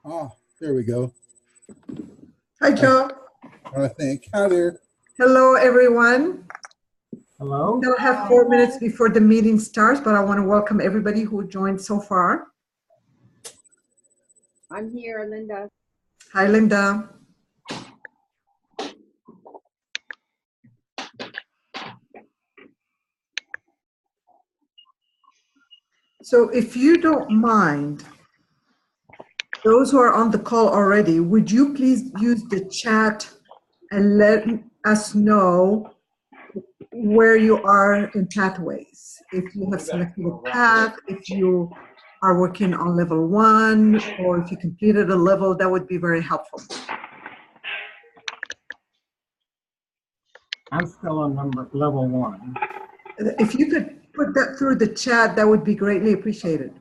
Oh, there we go. Hi, Joe. I think. Hi there. Hello, everyone. Hello. We'll have 4 minutes before the meeting starts, but I want to welcome everybody who joined so far. I'm here, Linda. Hi, Linda. So if you don't mind, those who are on the call already, would you please use the chat and let us know where you are in pathways? If you have selected a path, if you are working on level 1, or if you completed a level, that would be very helpful. I'm still on level 1. If you could put that through the chat, that would be greatly appreciated.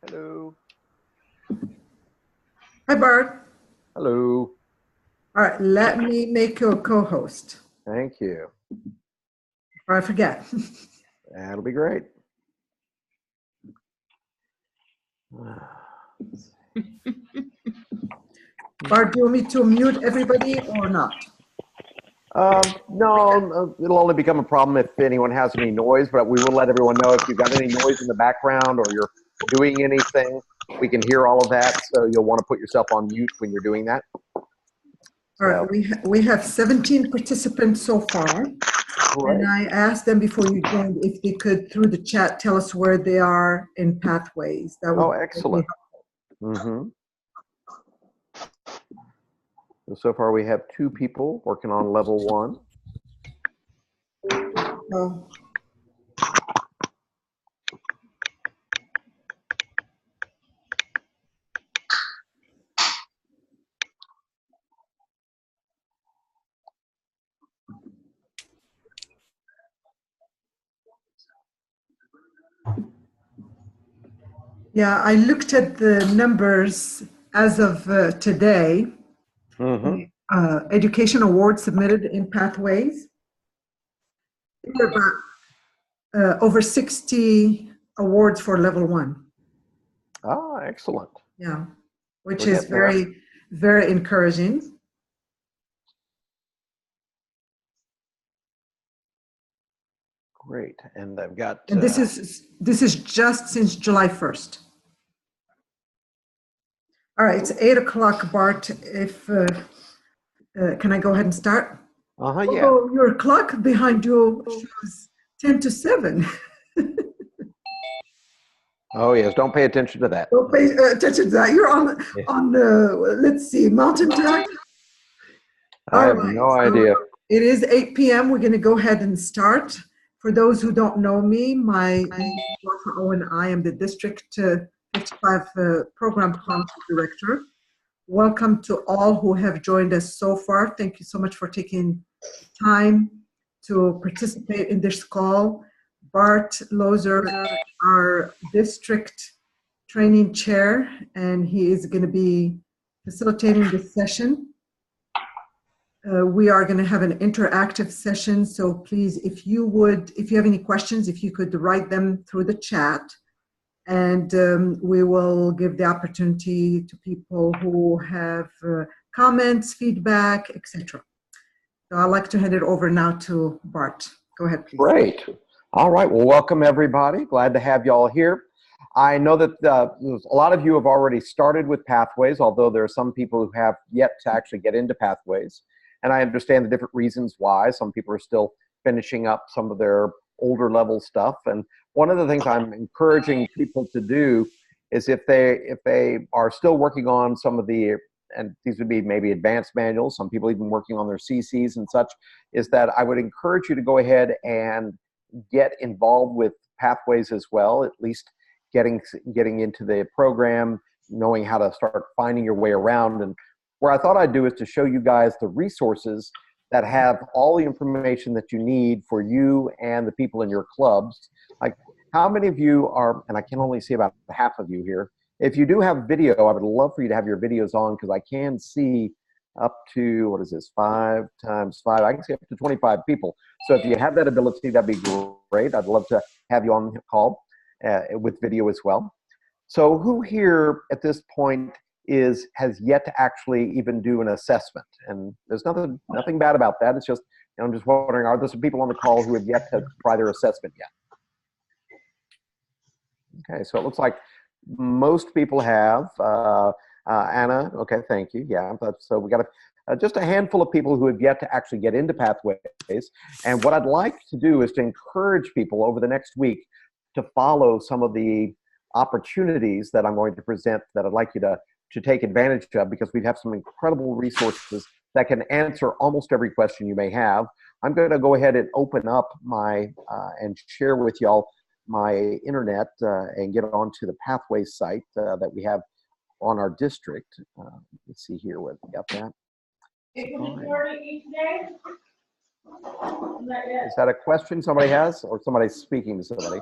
Hello. Hi, Bart. Hello. All right, let me make you a co-host Thank you. before I forget. That'll be great. Bart, do you want me to mute everybody or not? No, it'll only become a problem if anyone has any noise, but we will let everyone know if you've got any noise in the background or you're doing anything. We can hear all of that, so you'll want to put yourself on mute when you're doing that. All right, we have 17 participants so far. Right. And I asked them before you joined if they could, through the chat, tell us where they are in pathways. That would Oh, excellent. So far, we have 2 people working on level 1. Oh. Yeah, I looked at the numbers as of today. Education awards submitted in pathways. There are about over 60 awards for level 1. Ah, excellent. Yeah, which is very, very encouraging. Great, and I've got. And this is just since July 1st. All right, it's 8 o'clock, Bart. If can I go ahead and start? Yeah. Although your clock behind you shows 10 to 7. Oh yes, don't pay attention to that. Don't pay attention to that. You're on the, let's see, Mountain Time. I have no idea. It is 8 p.m. We're going to go ahead and start. For those who don't know me, my name is Wafae Owen. I am the District 55 Program Council Director. Welcome to all who have joined us so far. Thank you so much for taking time to participate in this call. Bart Loeser, our District Training Chair, and he is going to be facilitating this session. We are going to have an interactive session, so please, if you have any questions, if you could write them through the chat, and we will give the opportunity to people who have comments, feedback, etc. So I'd like to hand it over now to Bart. Go ahead, please. Great. All right. Well, welcome everybody. Glad to have you all here. I know that a lot of you have already started with Pathways, although there are some people who have yet to actually get into Pathways. And I understand the different reasons why. Some people are still finishing up some of their older level stuff. And one of the things I'm encouraging people to do is if they are still working on some of the, and these would be maybe advanced manuals, some people even working on their CCs and such, is that I would encourage you to go ahead and get involved with Pathways as well, at least getting into the program, knowing how to start finding your way around. And where I thought I'd do is to show you guys the resources that have all the information that you need for you and the people in your clubs. Like, how many of you are, and I can only see about half of you here, if you do have video, I would love for you to have your videos on, because I can see up to, what is this, 5 times 5, I can see up to 25 people. So if you have that ability, that'd be great. I'd love to have you on the call with video as well. So who here at this point has yet to actually even do an assessment? And there's nothing bad about that. It's just, I'm just wondering, are there some people on the call who have yet to try their assessment yet? Okay, so it looks like most people have. Anna, okay, thank you. Yeah, so we got just a handful of people who have yet to actually get into Pathways. And what I'd like to do is to encourage people over the next week to follow some of the opportunities that I'm going to present that I'd like you to take advantage of, because we have some incredible resources that can answer almost every question you may have. I'm going to go ahead and open up my and share with y'all my internet and get onto the Pathways site that we have on our district. Let's see here what we got that. Is that a question somebody has, or somebody's speaking to somebody?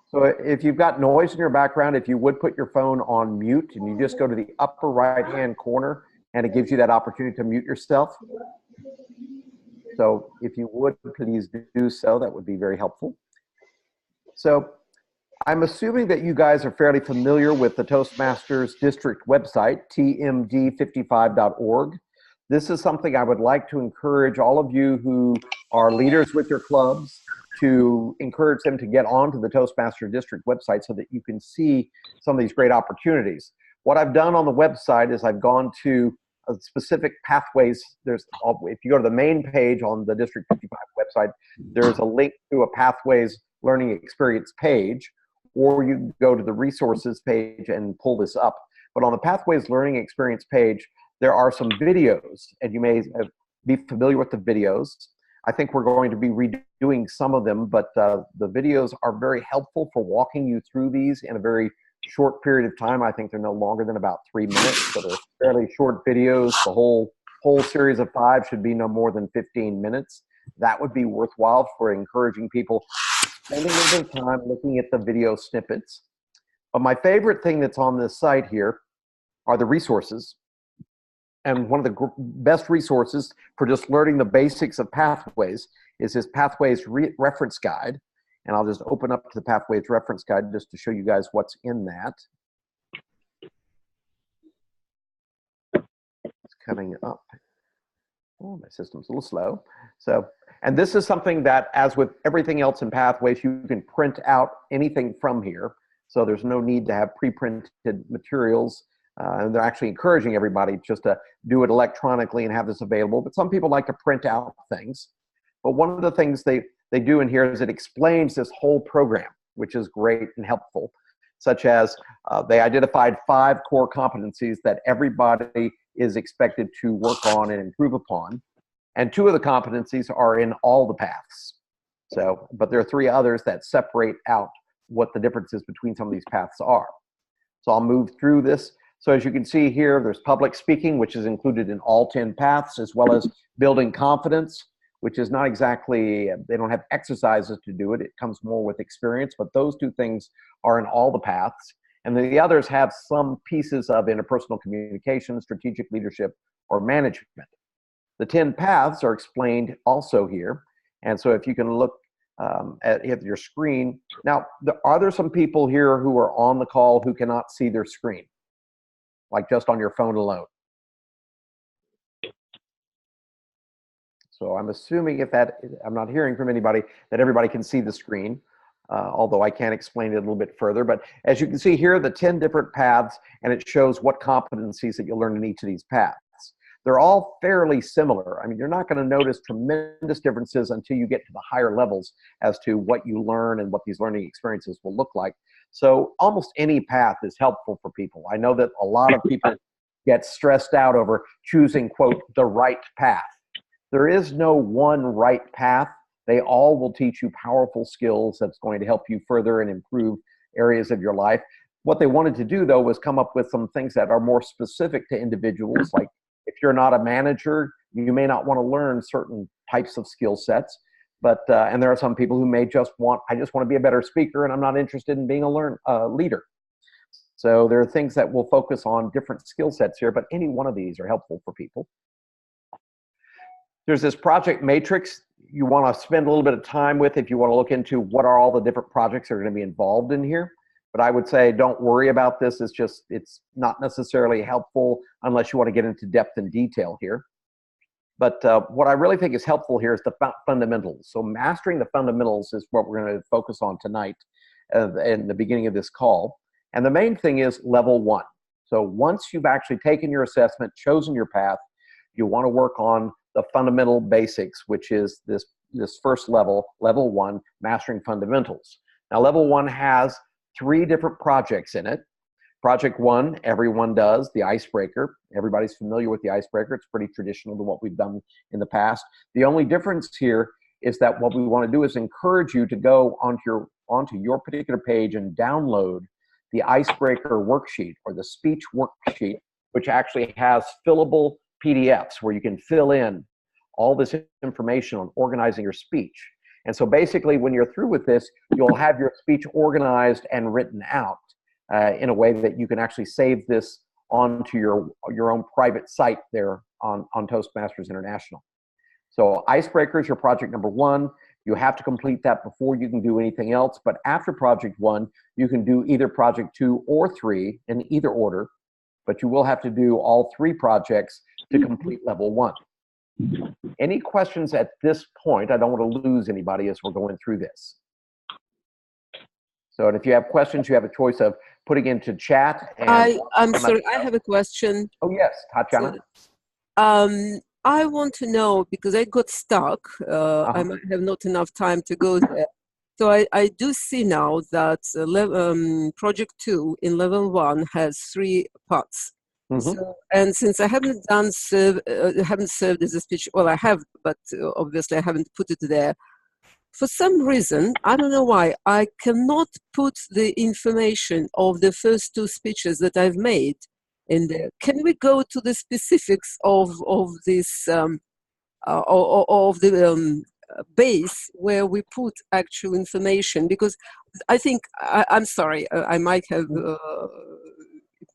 So if you've got noise in your background, if you would put your phone on mute, and you just go to the upper right-hand corner, and it gives you that opportunity to mute yourself. So if you would please do so, that would be very helpful. So I'm assuming that you guys are fairly familiar with the Toastmasters district website, tmd55.org. This is something I would like to encourage all of you who are leaders with your clubs to encourage them to get onto the Toastmaster district website so that you can see some of these great opportunities. What I've done on the website is I've gone to a specific Pathways. If you go to the main page on the District 55 website, there's a link to a Pathways Learning Experience page, or you can go to the resources page and pull this up. But on the Pathways Learning Experience page, there are some videos, and you may be familiar with the videos. I think we're going to be redoing some of them, but the videos are very helpful for walking you through these in a very short period of time. I think they're no longer than about 3 minutes, so they're fairly short videos. The whole series of 5 should be no more than 15 minutes. That would be worthwhile for encouraging people spending a little bit of time looking at the video snippets. But my favorite thing that's on this site here are the resources. And one of the best resources for just learning the basics of Pathways is this Pathways reference guide. And I'll just open up to the Pathways reference guide just to show you guys what's in that. It's coming up. Oh, my system's a little slow. So, and this is something that, as with everything else in Pathways, you can print out anything from here. So there's no need to have pre-printed materials. And they're actually encouraging everybody just to do it electronically and have this available. But some people like to print out things. But one of the things they do in here is it explains this whole program, which is great and helpful, such as they identified 5 core competencies that everybody is expected to work on and improve upon. And 2 of the competencies are in all the paths. So, but there are 3 others that separate out what the differences between some of these paths are. So I'll move through this. So as you can see here, there's public speaking, which is included in all 10 paths, as well as building confidence, which is not exactly, they don't have exercises to do it. It comes more with experience, but those 2 things are in all the paths. And the others have some pieces of interpersonal communication, strategic leadership, or management. The 10 paths are explained also here. And so if you can look at your screen. Now, are there some people here who are on the call who cannot see their screen? Like just on your phone alone? So I'm assuming I'm not hearing from anybody, that everybody can see the screen, although I can explain it a little bit further. But as you can see here, the 10 different paths, and it shows what competencies that you'll learn in each of these paths. They're all fairly similar. I mean, you're not going to notice tremendous differences until you get to the higher levels as to what you learn and what these learning experiences will look like. So almost any path is helpful for people. I know that a lot of people get stressed out over choosing, quote, the right path. There is no one right path. They all will teach you powerful skills that's going to help you further and improve areas of your life. What they wanted to do, though, was come up with some things that are more specific to individuals. Like if you're not a manager, you may not want to learn certain types of skill sets. But and there are some people who may just want, I just want to be a better speaker and I'm not interested in being a leader. So there are things that will focus on different skill sets here, but any one of these are helpful for people. There's this project matrix you want to spend a little bit of time with if you want to look into what are all the different projects that are going to be involved in here. But I would say don't worry about this. It's not necessarily helpful unless you want to get into depth and detail here. But what I really think is helpful here is the fundamentals. So mastering the fundamentals is what we're going to focus on tonight in the beginning of this call. And the main thing is level 1. So once you've actually taken your assessment, chosen your path, you want to work on the fundamental basics, which is this first level, level 1, mastering fundamentals. Now, level 1 has 3 different projects in it. Project 1, everyone does, the icebreaker. Everybody's familiar with the icebreaker. It's pretty traditional to what we've done in the past. The only difference here is that what we want to do is encourage you to go onto your particular page and download the icebreaker worksheet or the speech worksheet, which actually has fillable PDFs where you can fill in all this information on organizing your speech. And so basically when you're through with this, you'll have your speech organized and written out in a way that you can actually save this onto your own private site there on Toastmasters International. So icebreaker is your project number 1. You have to complete that before you can do anything else. But after project 1, you can do either project 2 or 3 in either order. But you will have to do all 3 projects to complete level 1. Any questions at this point? I don't want to lose anybody as we're going through this. So, and if you have questions, you have a choice of putting into chat. And I'm sorry, I have a question. Oh, yes, Tatiana. I want to know, because I got stuck, I might have not enough time to go there. So I do see now that project 2 in level 1 has 3 parts. So, and since I haven't haven't served as a speech, well, I have, but obviously I haven't put it there. For some reason, I don't know why, I cannot put the information of the first 2 speeches that I've made in there. Can we go to the specifics of this of the base where we put actual information? Because I think I'm sorry, I might have.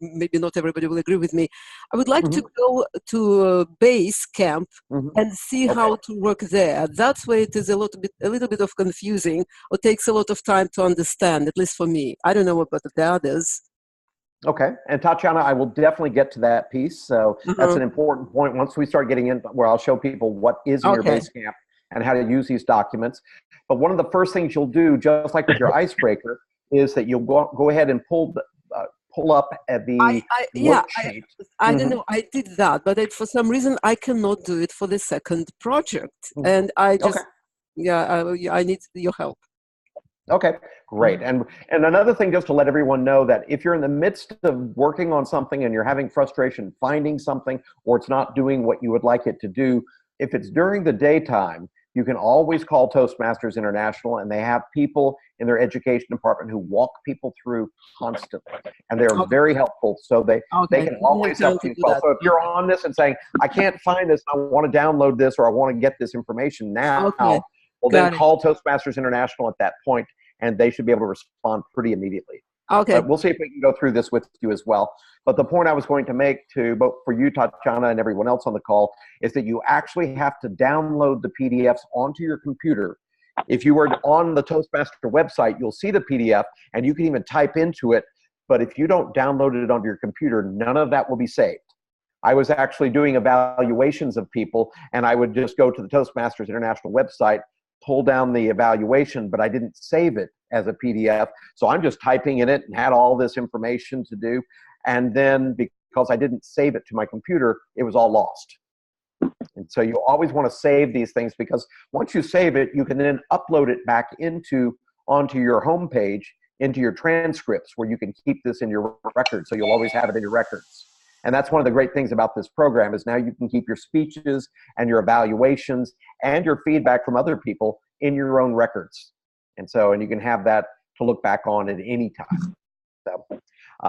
Maybe not everybody will agree with me. I would like to go to base camp and see how to work there. That's where it is a little bit of confusing, or takes a lot of time to understand, at least for me. I don't know about the others. Okay, and Tatiana, I will definitely get to that piece. So that's an important point. Once we start getting in, where I'll show people what is in your base camp and how to use these documents. But one of the first things you'll do, just like with your icebreaker, is that you'll go ahead and pull up at the worksheet. I don't know. I did that, but for some reason I cannot do it for the second project, and I just I need your help. Okay, great. And another thing, just to let everyone know, that if you're in the midst of working on something and you're having frustration finding something, or it's not doing what you would like it to do, if it's during the daytime, you can always call Toastmasters International, and they have people in their education department who walk people through constantly, and they're very helpful. So they can always help you. So if you're on this and saying, I can't find this, I want to download this, or I want to get this information now, well, then call Toastmasters International at that point, and they should be able to respond pretty immediately. Okay. But we'll see if we can go through this with you as well. But the point I was going to make to both for you, Tatiana, and everyone else on the call is that you actually have to download the PDFs onto your computer. If you were on the Toastmaster website, you'll see the PDF and you can even type into it. But if you don't download it onto your computer, none of that will be saved. I was actually doing evaluations of people, and I would just go to the Toastmasters International website, pull down the evaluation, but I didn't save it as a PDF. So I'm just typing in it and had all this information to do. And then because I didn't save it to my computer, it was all lost. And so you always want to save these things, because once you save it, you can then upload it back onto your home page, into your transcripts, where you can keep this in your records. So you'll always have it in your records. And that's one of the great things about this program, is now you can keep your speeches and your evaluations and your feedback from other people in your own records. And you can have that to look back on at any time. So,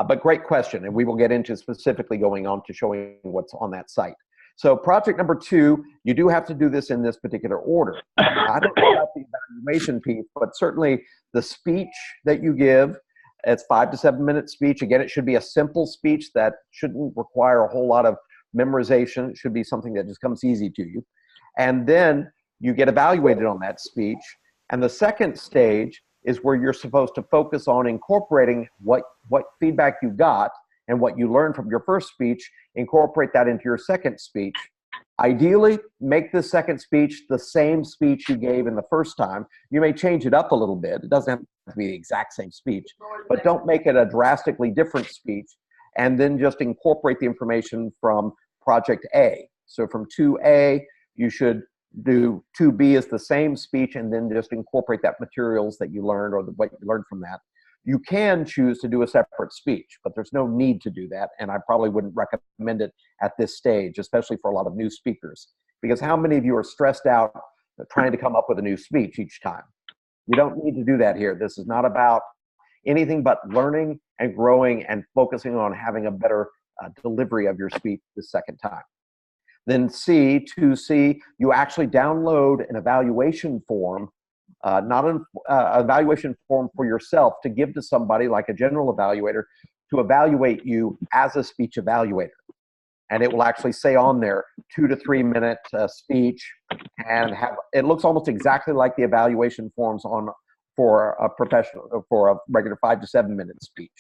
but great question. And we will get into specifically going on to showing what's on that site. So project number 2, you do have to do this in this particular order. I don't know about the evaluation piece, but certainly the speech that you give, it's 5 to 7 minute speech. Again, it should be a simple speech that shouldn't require a whole lot of memorization. It should be something that just comes easy to you. And then you get evaluated on that speech. And the second stage is where you're supposed to focus on incorporating what feedback you got and what you learned from your first speech, incorporate that into your second speech. Ideally, make the second speech the same speech you gave in the first time. You may change it up a little bit. It doesn't have to be the exact same speech, but don't make it a drastically different speech. And then just incorporate the information from project A. So from 2A, you should do 2B as the same speech, and then just incorporate that materials that you learned, or what you learned from that. You can choose to do a separate speech, but there's no need to do that. And I probably wouldn't recommend it at this stage, especially for a lot of new speakers, because how many of you are stressed out trying to come up with a new speech each time? You don't need to do that here. This is not about anything but learning and growing and focusing on having a better delivery of your speech the second time. Then 2C, you actually download an evaluation form, not an evaluation form for yourself to give to somebody like a general evaluator to evaluate you as a speech evaluator. And it will actually say on there 2 to 3 minute speech, and it looks almost exactly like the evaluation forms for a regular 5 to 7 minute speech.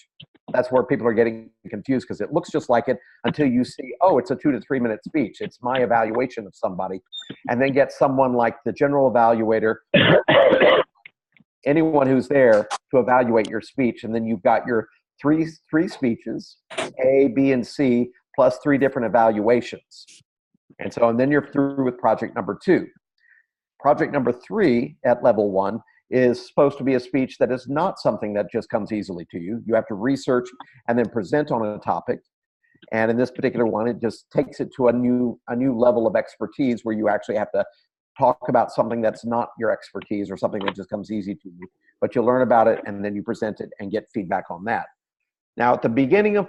That's where people are getting confused, because it looks just like it until you see, oh, it's a 2 to 3 minute speech. It's my evaluation of somebody. And then get someone like the general evaluator, anyone who's there, to evaluate your speech. And then you've got your three speeches, A, B, and C, plus 3 different evaluations. And then you're through with project number 2. Project number 3 at level 1 is supposed to be a speech that is not something that just comes easily to you. You have to research and then present on a topic. And in this particular one, it just takes it to a new level of expertise, where you actually have to talk about something that's not your expertise, or something that just comes easy to you. But you learn about it, and then you present it and get feedback on that. Now, at the beginning of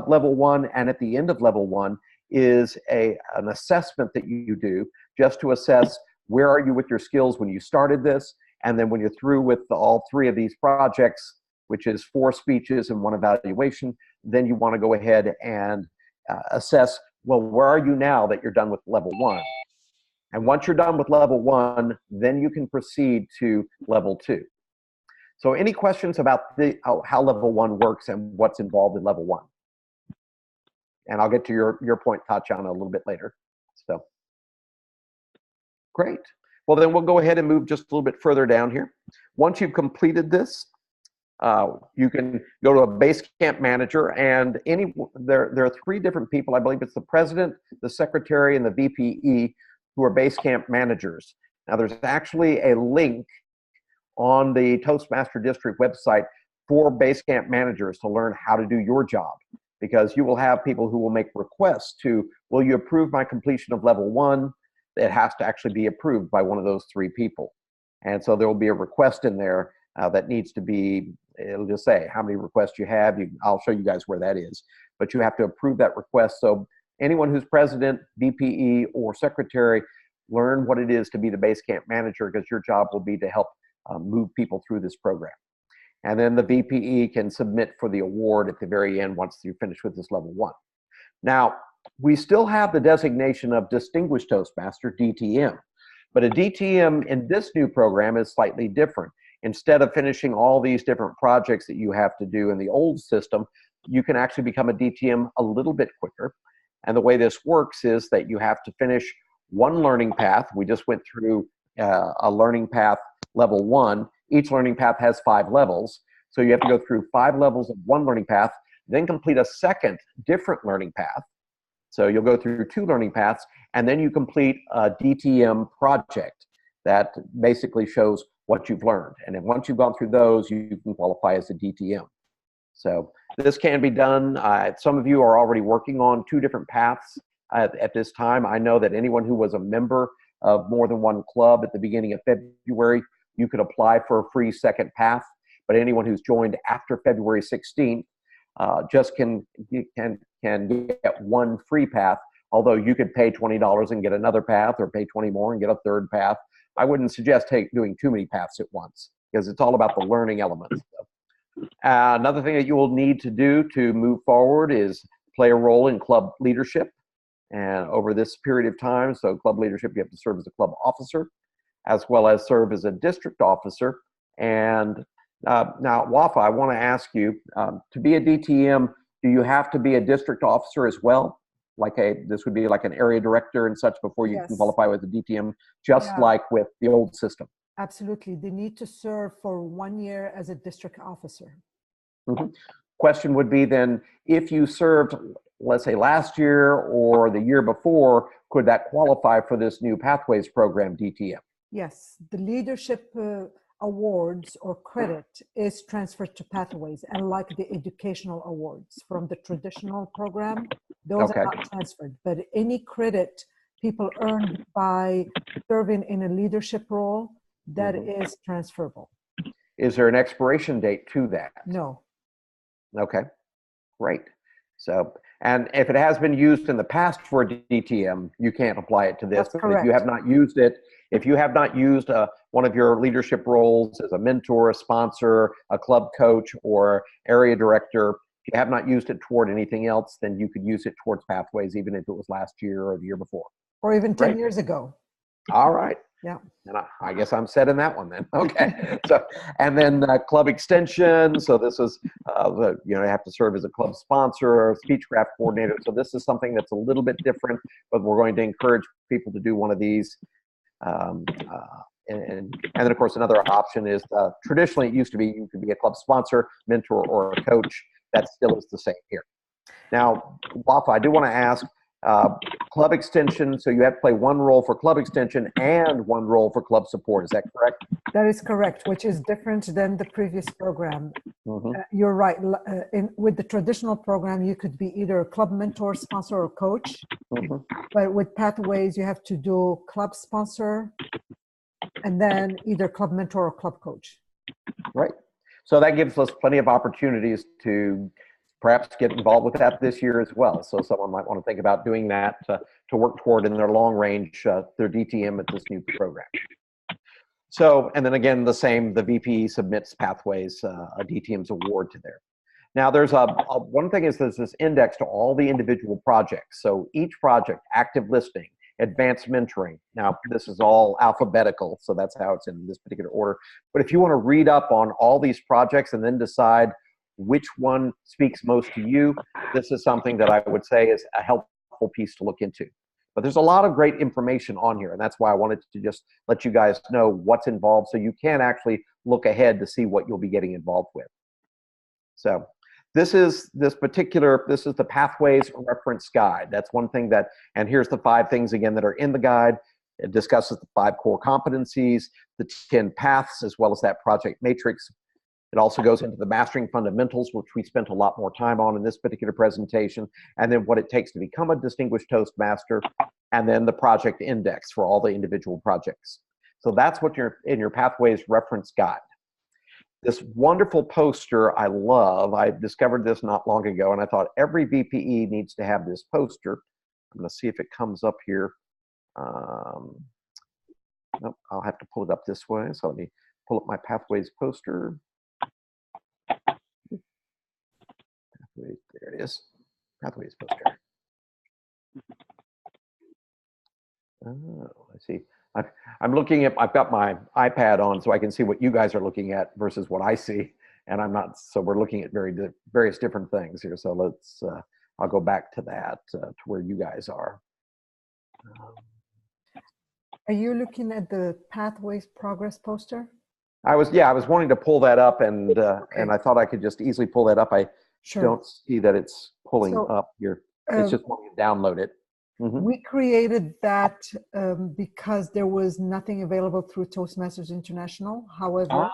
level 1 and at the end of level 1 is an assessment that you do, just to assess where are you with your skills when you started this. And then when you're through with all 3 of these projects, which is 4 speeches and 1 evaluation, then you want to go ahead and assess, well, where are you now that you're done with level 1? And once you're done with level 1, then you can proceed to level 2. So any questions about how level 1 works and what's involved in level 1? And I'll get to your point, Tatiana, a little bit later. So great. Well, then we'll go ahead and move just a little bit further down here. Once you've completed this, you can go to a Basecamp manager, and there are 3 different people. I believe it's the president, the secretary, and the VPE who are Basecamp managers. Now, there's actually a link on the Toastmaster District website for Basecamp managers to learn how to do your job, because you will have people who will make requests to, will you approve my completion of level 1? It has to actually be approved by one of those 3 people. And so there will be a request in there that needs to be, it'll just say how many requests you have. I'll show you guys where that is, but you have to approve that request. So anyone who's president, BPE, or secretary, learn what it is to be the Basecamp manager, because your job will be to help move people through this program. And then the VPE can submit for the award at the very end once you finish with this level 1. Now, we still have the designation of Distinguished Toastmaster, DTM. But a DTM in this new program is slightly different. Instead of finishing all these different projects that you have to do in the old system, you can actually become a DTM a little bit quicker. And the way this works is that you have to finish one learning path. We just went through a learning path level 1. Each learning path has 5 levels. So you have to go through 5 levels of one learning path, then complete a second different learning path. So you'll go through 2 learning paths, and then you complete a DTM project that basically shows what you've learned. And then once you've gone through those, you can qualify as a DTM. So this can be done. Some of you are already working on 2 different paths at this time. I know that anyone who was a member of more than one club at the beginning of February, you could apply for a free second path. But anyone who's joined after February 16th just can get one free path, although you could pay $20 and get another path, or pay 20 more and get a third path. I wouldn't suggest doing too many paths at once, because it's all about the learning elements. Another thing that you will need to do to move forward is play a role in club leadership. And over this period of time, so club leadership, you have to serve as a club officer, as well as serve as a district officer. And now, Wafae, I want to ask you, to be a DTM, do you have to be a district officer as well? This would be like an area director and such before you can qualify with a DTM, just like with the old system? Absolutely. They need to serve for 1 year as a district officer. Question would be then, if you served, let's say last year or the year before, could that qualify for this new Pathways program, DTM? Yes, the leadership awards or credit is transferred to Pathways, and like the educational awards from the traditional program, those are not transferred. But any credit people earned by serving in a leadership role, that is transferable. Is there an expiration date to that? No. Okay, great. So, and if it has been used in the past for a DTM, you can't apply it to this. That's correct. If you have not used it, if you have not used one of your leadership roles as a mentor, a sponsor, a club coach, or area director, if you have not used it toward anything else, then you could use it towards Pathways, even if it was last year or the year before. Or even 10 years ago. All right. Yeah. And I guess I'm set in that one then. Okay. So, and then club extension. So this is, you have to serve as a club sponsor or speechcraft coordinator. So this is something that's a little bit different, but we're going to encourage people to do one of these. And then of course, another option is traditionally it used to be you could be a club sponsor, mentor, or a coach. That still is the same here. Now, Wafae, I do want to ask, club extension, so you have to play one role for club extension and one role for club support. Is that correct? That is correct, which is different than the previous program. You're right. With the traditional program, you could be either a club mentor, sponsor, or coach. But with Pathways, you have to do club sponsor and then either club mentor or club coach. Right. So that gives us plenty of opportunities to perhaps get involved with that this year as well. So someone might want to think about doing that to work toward in their long range, their DTM at this new program. So, and then again, the same, the VP submits Pathways, a DTM's award to there. Now there's one thing is there's this index to all the individual projects. So each project, active listening, advanced mentoring. Now this is all alphabetical, so that's how it's in this particular order. But if you want to read up on all these projects and then decide which one speaks most to you, this is something that I would say is a helpful piece to look into. But there's a lot of great information on here, and that's why I wanted to just let you guys know what's involved so you can actually look ahead to see what you'll be getting involved with. So this is the Pathways Reference Guide. That's one thing that, and here's the 5 things again that are in the guide. It discusses the 5 core competencies, the 10 paths, as well as that project matrix. It also goes into the mastering fundamentals, which we spent a lot more time on in this particular presentation, and then what it takes to become a distinguished Toastmaster, and then the project index for all the individual projects. So that's what you're in your Pathways Reference Guide. This wonderful poster I love. I discovered this not long ago, and I thought every VPE needs to have this poster. I'm going to see if it comes up here. Nope, I'll have to pull it up this way. So let me pull up my Pathways poster. Pathways, there it is. Pathways poster. Oh, I see. I'm looking at, I've got my iPad on so I can see what you guys are looking at versus what I see. And I'm not, so we're looking at various different things here. So let's, I'll go back to that, to where you guys are. Are you looking at the Pathways Progress poster? I was wanting to pull that up and I thought I could just easily pull that up. I don't see that it's pulling up here. It's just wanting to download it. We created that because there was nothing available through Toastmasters International. However,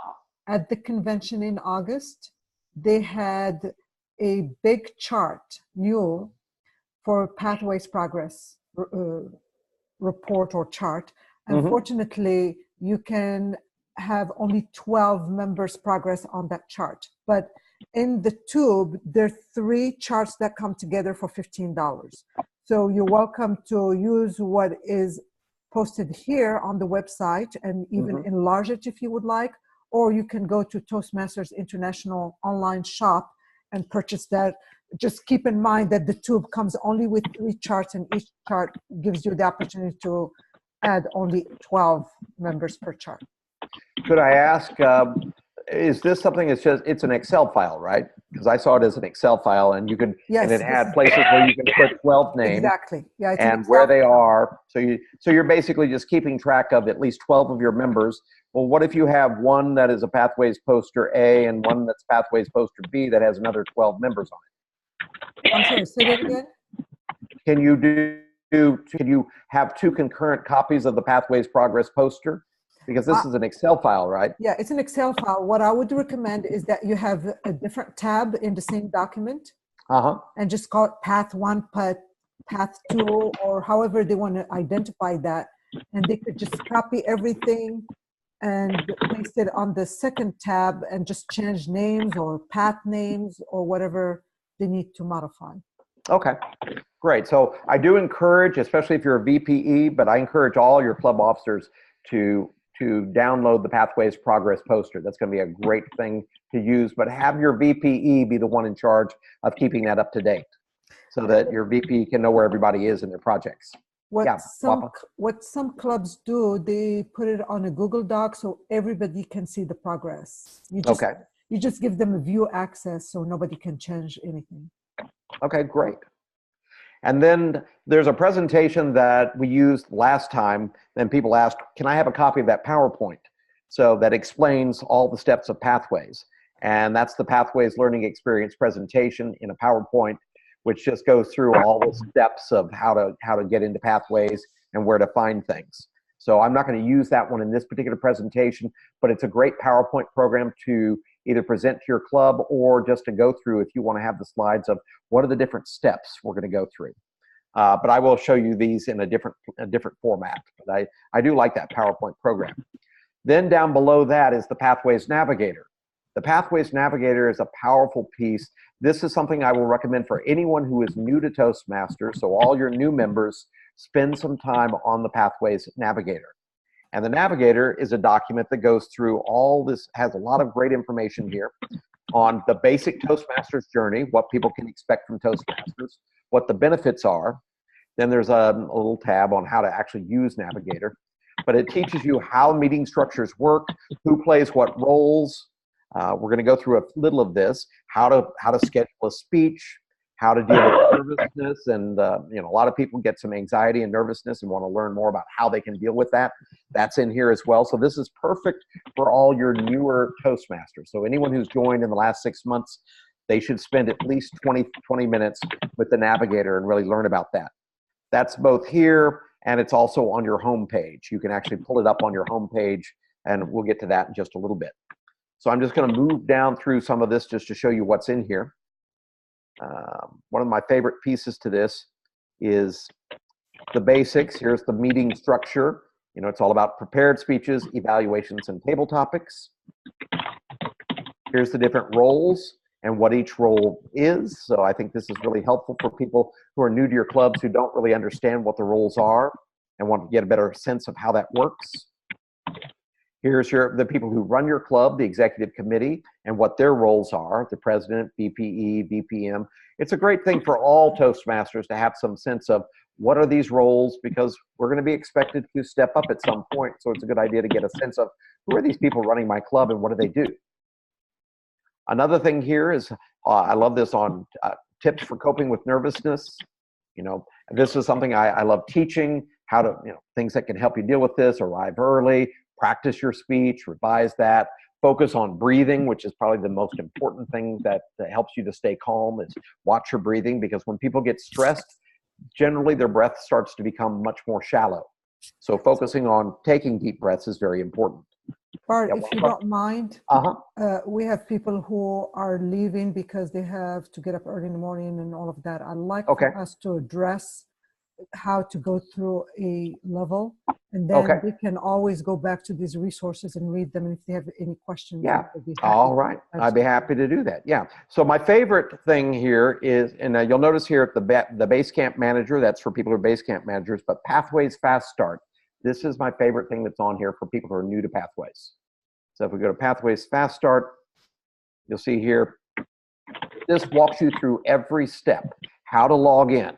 at the convention in August, they had a big chart, new, for Pathways Progress report or chart. Unfortunately, you can have only 12 members progress on that chart. But in the tube, there are 3 charts that come together for $15. So you're welcome to use what is posted here on the website and even enlarge it if you would like, or you can go to Toastmasters International online shop and purchase that. Just keep in mind that the tube comes only with 3 charts, and each chart gives you the opportunity to add only 12 members per chart. Could I ask, is this something that's just, it's an Excel file, right? Because I saw it as an Excel file, and you could, and it had places where you can put 12 names. Exactly. Yeah, and where they are. So you're basically just keeping track of at least 12 of your members. Well, what if you have one that is a Pathways poster A and one that's Pathways poster B that has another 12 members on it? I'm sorry, say that again? Can you have 2 concurrent copies of the Pathways Progress poster? Because this is an Excel file, right? Yeah, it's an Excel file. What I would recommend is that you have a different tab in the same document, and just call it Path 1, Path 2, or however they want to identify that. And they could just copy everything and paste it on the second tab and just change names or path names or whatever they need to modify. Okay, great. So I do encourage, especially if you're a VPE, but I encourage all your club officers to download the Pathways Progress poster. That's going to be a great thing to use, but have your VPE be the one in charge of keeping that up to date so that your VPE can know where everybody is in their projects. What some clubs do, they put it on a Google Doc so everybody can see the progress. You just give them a view access so nobody can change anything. Okay, great. And then there's a presentation that we used last time, and people asked, can I have a copy of that PowerPoint? So that explains all the steps of Pathways. And that's the Pathways Learning Experience presentation in a PowerPoint, which just goes through all the steps of how to get into Pathways and where to find things. So I'm not going to use that one in this particular presentation, but it's a great PowerPoint program to either present to your club or just to go through if you want to have the slides of what are the different steps we're going to go through. But I will show you these in a different format. But I do like that PowerPoint program. Then down below that is the Pathways Navigator. The Pathways Navigator is a powerful piece. This is something I will recommend for anyone who is new to Toastmasters. So all your new members, spend some time on the Pathways Navigator. And the Navigator is a document that goes through all this, has a lot of great information here on the basic Toastmasters journey, what people can expect from Toastmasters, what the benefits are. Then there's a little tab on how to actually use Navigator. But it teaches you how meeting structures work, who plays what roles. We're going to go through a little of this, how to schedule a speech, how to deal with nervousness, and a lot of people get some anxiety and nervousness and want to learn more about how they can deal with that. That's in here as well. So this is perfect for all your newer Toastmasters. So anyone who's joined in the last 6 months, they should spend at least 20 minutes with the Navigator and really learn about that. That's both here and it's also on your home page. You can actually pull it up on your home page, and we'll get to that in just a little bit. So I'm just going to move down through some of this just to show you what's in here. One of my favorite pieces to this is the basics. Here's the meeting structure. It's all about prepared speeches, evaluations, and table topics. Here's the different roles and what each role is. So I think this is really helpful for people who are new to your clubs who don't really understand what the roles are and want to get a better sense of how that works. Here's the people who run your club, the executive committee, and what their roles are, the president, VPE, VPM. It's a great thing for all Toastmasters to have some sense of what are these roles, because we're going to be expected to step up at some point. So it's a good idea to get a sense of who are these people running my club and what do they do. Another thing here is, I love this on tips for coping with nervousness. You know, this is something I love teaching, how to, things that can help you deal with this: arrive early, practice your speech, revise that, focus on breathing, which is probably the most important thing that helps you to stay calm, is watch your breathing, because when people get stressed, generally their breath starts to become much more shallow. So focusing on taking deep breaths is very important. Bart, Yeah, if you don't mind, we have people who are leaving because they have to get up early in the morning and all of that. I'd like for us to address how to go through a level, and then we can always go back to these resources and read them. And if they have any questions, all right, I'd be happy to do that. Yeah. So my favorite thing here is, and you'll notice here at the Basecamp Manager, that's for people who are Basecamp managers, but Pathways Fast Start. This is my favorite thing that's on here for people who are new to Pathways. So if we go to Pathways Fast Start, you'll see here, this walks you through every step, how to log in.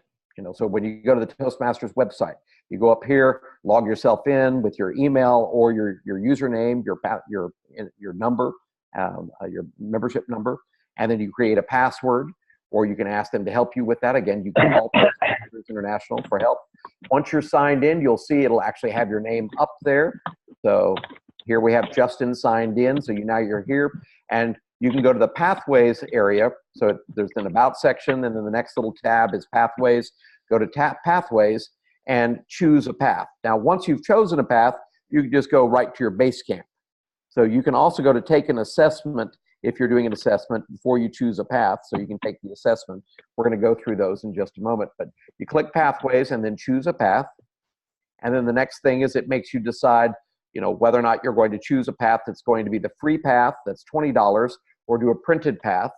So when you go to the Toastmasters website, you go up here, log yourself in with your email or your username, your number, your membership number, and then you create a password, or you can ask them to help you with that. Again, you can call Toastmasters International for help. Once you're signed in, you'll see it'll actually have your name up there. So here we have Justin signed in, so now you're here, and you can go to the Pathways area. So there's an About section, and then the next little tab is Pathways. Go to Pathways and choose a path. Now, once you've chosen a path, you can just go right to your Basecamp. So you can also go to take an assessment if you're doing an assessment before you choose a path, so you can take the assessment. We're going to go through those in just a moment, but you click Pathways and then choose a path. And then the next thing is it makes you decide, whether or not you're going to choose a path that's going to be the free path, that's $20, or do a printed path.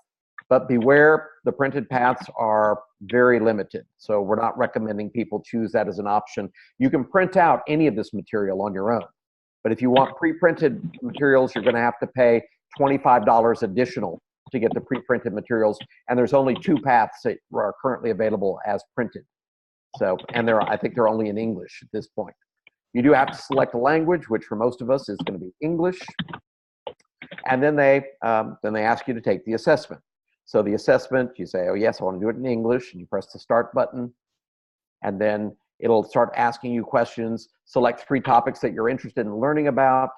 But beware, the printed paths are very limited. So we're not recommending people choose that as an option. You can print out any of this material on your own. But if you want pre-printed materials, you're going to have to pay $25 additional to get the pre-printed materials. And there's only 2 paths that are currently available as printed. So, and I think they're only in English at this point. You do have to select a language, which for most of us is going to be English. And then they ask you to take the assessment. So the assessment, you say, oh yes, I want to do it in English, and you press the start button. And then it'll start asking you questions. Select 3 topics that you're interested in learning about.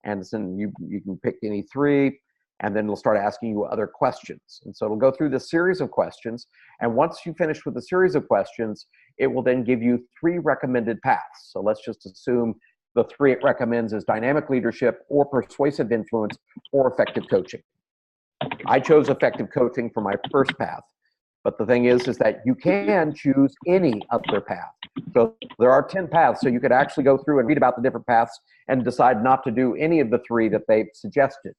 And then you can pick any 3. And then it'll start asking you other questions. And so it'll go through this series of questions. And once you finish with the series of questions, it will then give you 3 recommended paths. So let's just assume the 3 it recommends is dynamic leadership, or persuasive influence, or effective coaching. I chose effective coaching for my first path. But the thing is that you can choose any other path. So there are 10 paths. So you could actually go through and read about the different paths and decide not to do any of the 3 that they've suggested.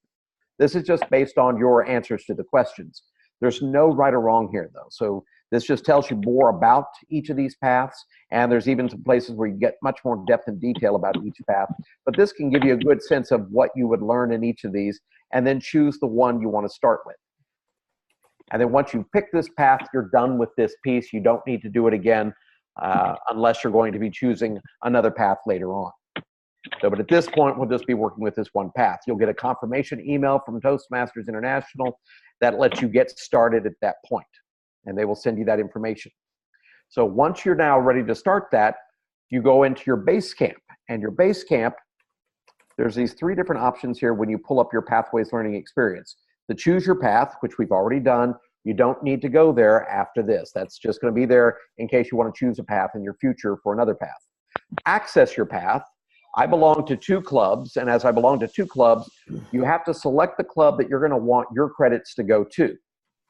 This is just based on your answers to the questions. There's no right or wrong here, though. So this just tells you more about each of these paths. And there's even some places where you get much more depth and detail about each path. But this can give you a good sense of what you would learn in each of these, and then choose the one you want to start with. And then once you pick this path, you're done with this piece. You don't need to do it again unless you're going to be choosing another path later on. So, but at this point, we'll just be working with this one path. You'll get a confirmation email from Toastmasters International that lets you get started at that point, and they will send you that information. So once you're now ready to start that, you go into your Basecamp, and your Basecamp, there's these 3 different options here when you pull up your Pathways Learning Experience. The Choose Your Path, which we've already done. You don't need to go there after this. That's just going to be there in case you want to choose a path in your future for another path. Access Your Path. I belong to 2 clubs, and as I belong to 2 clubs, you have to select the club that you're going to want your credits to go to.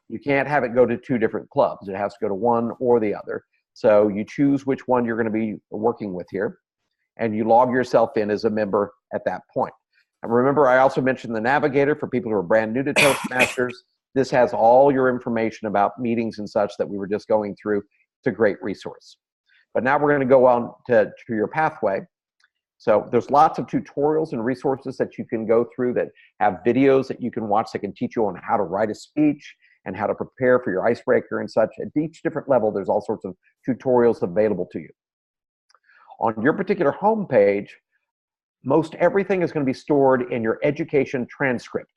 You can't have it go to 2 different clubs. It has to go to one or the other. So you choose which one you're going to be working with here, and you log yourself in as a member at that point. And remember, I also mentioned the Navigator for people who are brand new to Toastmasters. This has all your information about meetings and such that we were just going through. It's a great resource. But now we're going to go on to your pathway. So there's lots of tutorials and resources that you can go through that have videos that you can watch that can teach you on how to write a speech and how to prepare for your icebreaker and such. At each different level, there's all sorts of tutorials available to you. On your particular home page, most everything is going to be stored in your education transcript.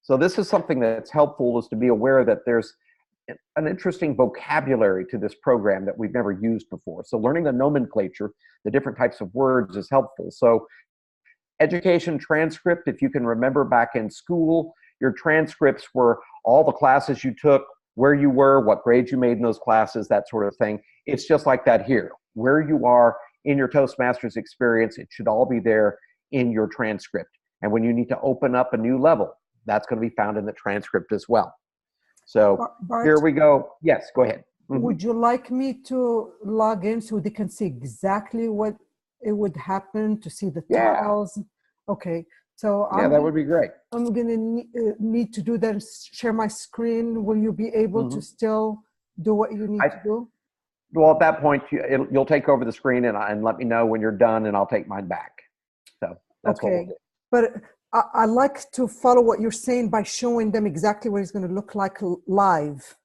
So this is something that's helpful, is to be aware that there's an interesting vocabulary to this program that we've never used before. So learning the nomenclature, the different types of words, is helpful. So education transcript, if you can remember back in school, your transcripts were all the classes you took, where you were, what grades you made in those classes, that sort of thing. It's just like that here. Where you are in your Toastmasters experience, it should all be there in your transcript. And when you need to open up a new level, that's going to be found in the transcript as well. So Bart, here we go. Yes, go ahead. would you like me to log in so they can see exactly what it would happen, to see the tiles? Okay, so that would be great. I'm going to need to do that, share my screen. Will you be able to still do what you need to do? Well, at that point, you'll take over the screen and let me know when you're done, and I'll take mine back. So that's what we'll do. But I like to follow what you're saying by showing them exactly what it's going to look like live.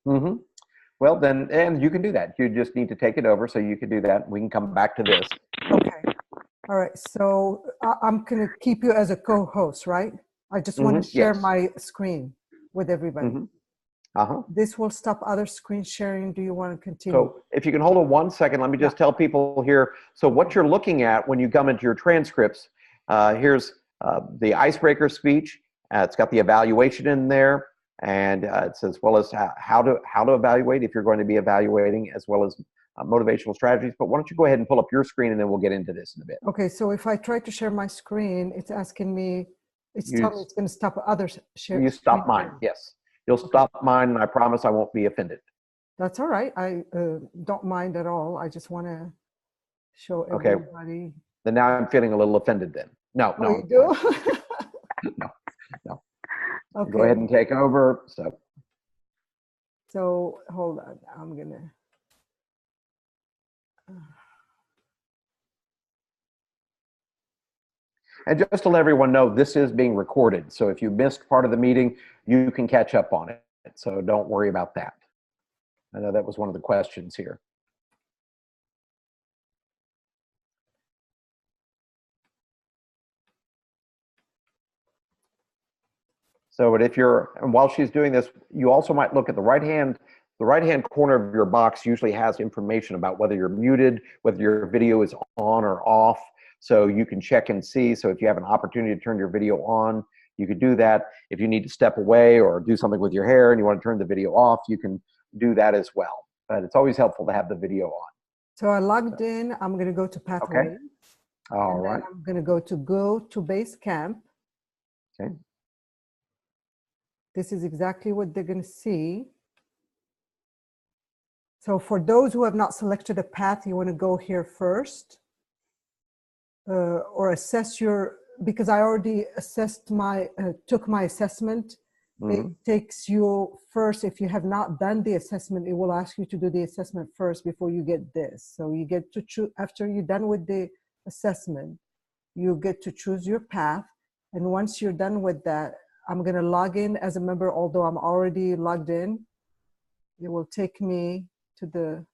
Well, then, and you can do that. You just need to take it over, so you can do that. We can come back to this. Okay. All right. So I'm going to keep you as a co-host, right? I just want to share my screen with everybody. This will stop other screen sharing. Do you want to continue? So if you can hold on 1 second, let me just tell people here. So what you're looking at when you come into your transcripts, here's the icebreaker speech. It's got the evaluation in there, and it's as well as how to evaluate if you're going to be evaluating, as well as motivational strategies. But why don't you go ahead and pull up your screen, and then we'll get into this in a bit. Okay, so if I try to share my screen, it's asking me, telling me it's going to stop others sharing. You stop mine, yes. You'll stop mine, and I promise I won't be offended. That's all right. I don't mind at all. I just want to show everybody. Then now I'm feeling a little offended then. No. You do? No. Okay. Go ahead and take over. So hold on. I'm going to. And just to let everyone know, this is being recorded. So if you missed part of the meeting, you can catch up on it. So don't worry about that. I know that was one of the questions here. So, but if you're, and while she's doing this, you also might look at the right-hand corner of your box usually has information about whether you're muted, whether your video is on or off. So you can check and see. So if you have an opportunity to turn your video on, you could do that. If you need to step away or do something with your hair and you want to turn the video off, you can do that as well. But it's always helpful to have the video on. So I logged in. I'm going to go to Pathway. Okay. All right. I'm going to go to Basecamp. Okay. This is exactly what they're going to see. So for those who have not selected a path, you want to go here first. Or assess your, because I already assessed took my assessment. It takes you first, if you have not done the assessment, it will ask you to do the assessment first before you get this. So you get to choose, after you're done with the assessment, you get to choose your path. And once you're done with that, I'm going to log in as a member, although I'm already logged in. It will take me to the,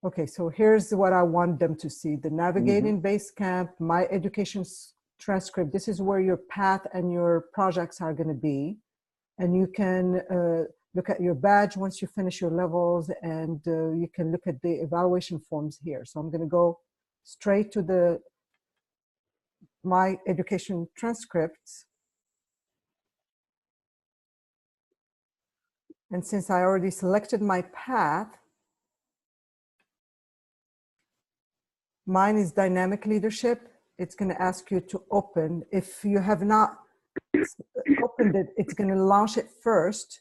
okay, so here's what I want them to see. The Navigating Basecamp, My Education Transcript. This is where your path and your projects are going to be. And you can look at your badge once you finish your levels, and you can look at the evaluation forms here. So I'm going to go straight to the My Education Transcripts. And since I already selected my path, mine is dynamic leadership. It's going to ask you to open. If you have not opened it, it's going to launch it first,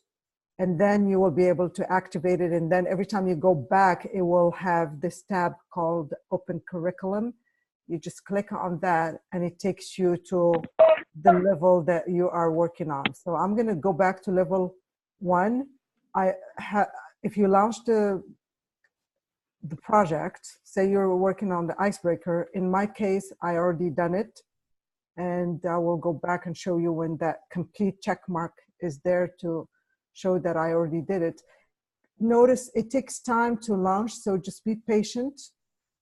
and then you will be able to activate it. And then every time you go back, it will have this tab called Open Curriculum. You just click on that, and it takes you to the level that you are working on. So I'm going to go back to level 1. If you launch the the project, say you're working on the icebreaker. In my case, I already done it, and I will go back and show you when that complete check mark is there to show that I already did it. Notice it takes time to launch, so just be patient.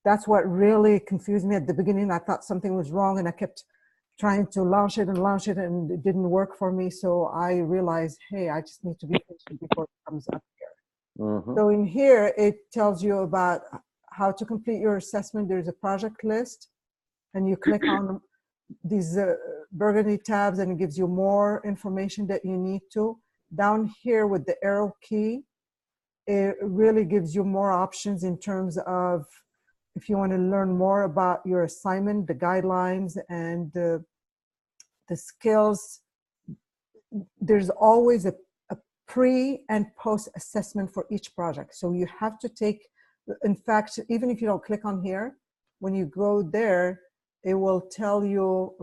That's what really confused me at the beginning. I thought something was wrong, and I kept trying to launch it, and it didn't work for me. So I realized, hey, I just need to be patient before it comes up here. Mm-hmm. So in here, it tells you about how to complete your assessment. There's a project list, and you click on these burgundy tabs, and it gives you more information that you need to. Down here with the arrow key, it really gives you more options in terms of if you want to learn more about your assignment, the guidelines, and the skills. There's always a pre and post assessment for each project. So you have to take, in fact, even if you don't click on here, when you go there, it will tell you,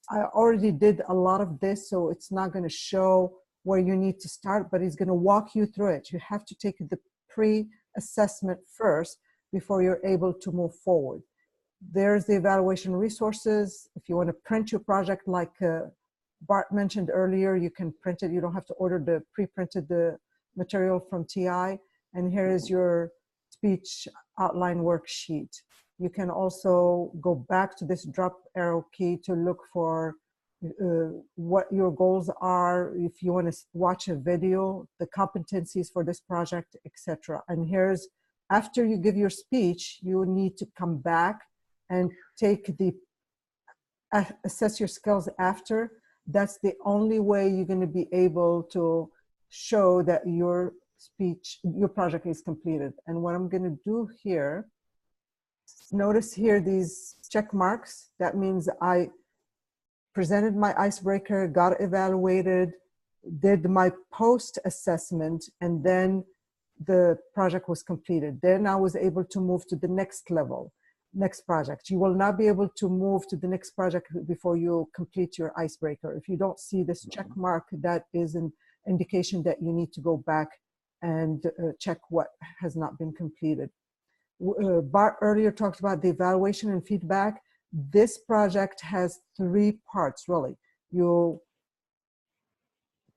I already did a lot of this, so it's not going to show where you need to start, but it's going to walk you through it. You have to take the pre-assessment first before you're able to move forward. There's the evaluation resources. If you want to print your project like Bart mentioned earlier, you can print it. You don't have to order the pre-printed material from TI. And here is your speech outline worksheet. You can also go back to this drop arrow key to look for what your goals are, if you want to watch a video, the competencies for this project, etc. And here's, after you give your speech, you need to come back and take the assess your skills after. That's the only way you're going to be able to show that your speech, your project is completed. And what I'm going to do here, notice here these check marks. That means I presented my icebreaker, got evaluated, did my post assessment, and then the project was completed. Then I was able to move to the next level, next project. You will not be able to move to the next project before you complete your icebreaker. If you don't see this check mark, that is an indication that you need to go back and check what has not been completed. Bart earlier talked about the evaluation and feedback. This project has 3 parts, really. You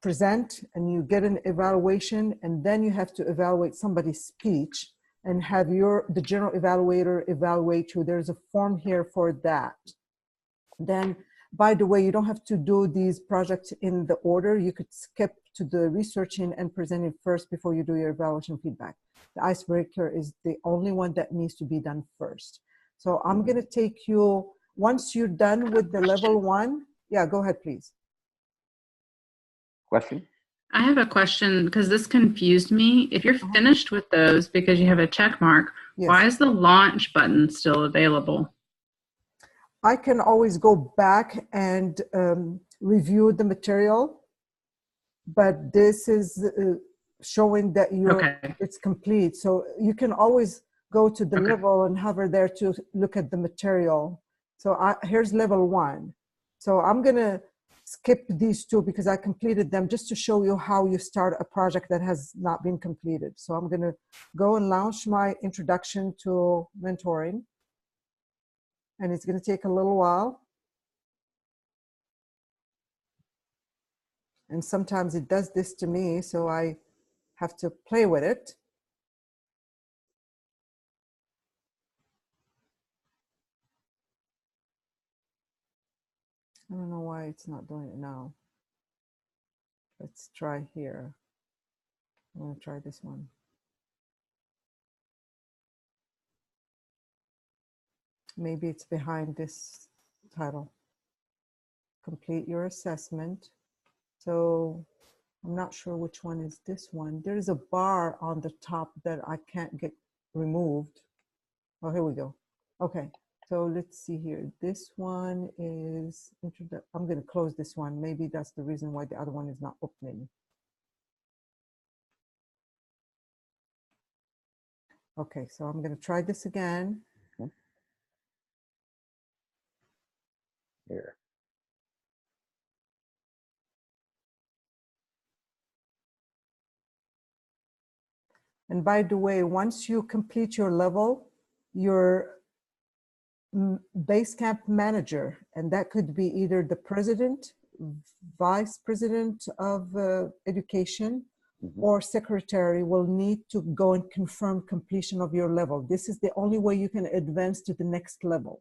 present and you get an evaluation, and then you have to evaluate somebody's speech and have the general evaluator evaluate you. There's a form here for that. Then, by the way, you don't have to do these projects in the order. You could skip to the researching and presenting first before you do your evaluation feedback. The icebreaker is the only one that needs to be done first. So I'm going to take you, once you're done with the level 1, yeah, go ahead, please. Question? I have a question because this confused me. If you're finished with those because you have a check mark, Yes. Why is the launch button still available? I can always go back and review the material, but this is showing that it's complete. So you can always go to the level and hover there to look at the material. So here's level 1. So I'm going to skip these 2 because I completed them just to show you how you start a project that has not been completed. So I'm going to go and launch my introduction to mentoring. And it's going to take a little while. And sometimes it does this to me, so I have to play with it. I don't know why it's not doing it now. Let's try here. I'm going to try this one. Maybe it's behind this title. Complete your assessment. So I'm not sure which one is this one. There's a bar on the top that I can't get removed. Oh, here we go. Okay, so let's see here. This one is, I'm going to close this one. Maybe that's the reason why the other one is not opening. Okay, so I'm going to try this again. Here. And by the way, once you complete your level, your base camp manager, and that could be either the president, vice president of education, or secretary, will need to go and confirm completion of your level. This is the only way you can advance to the next level.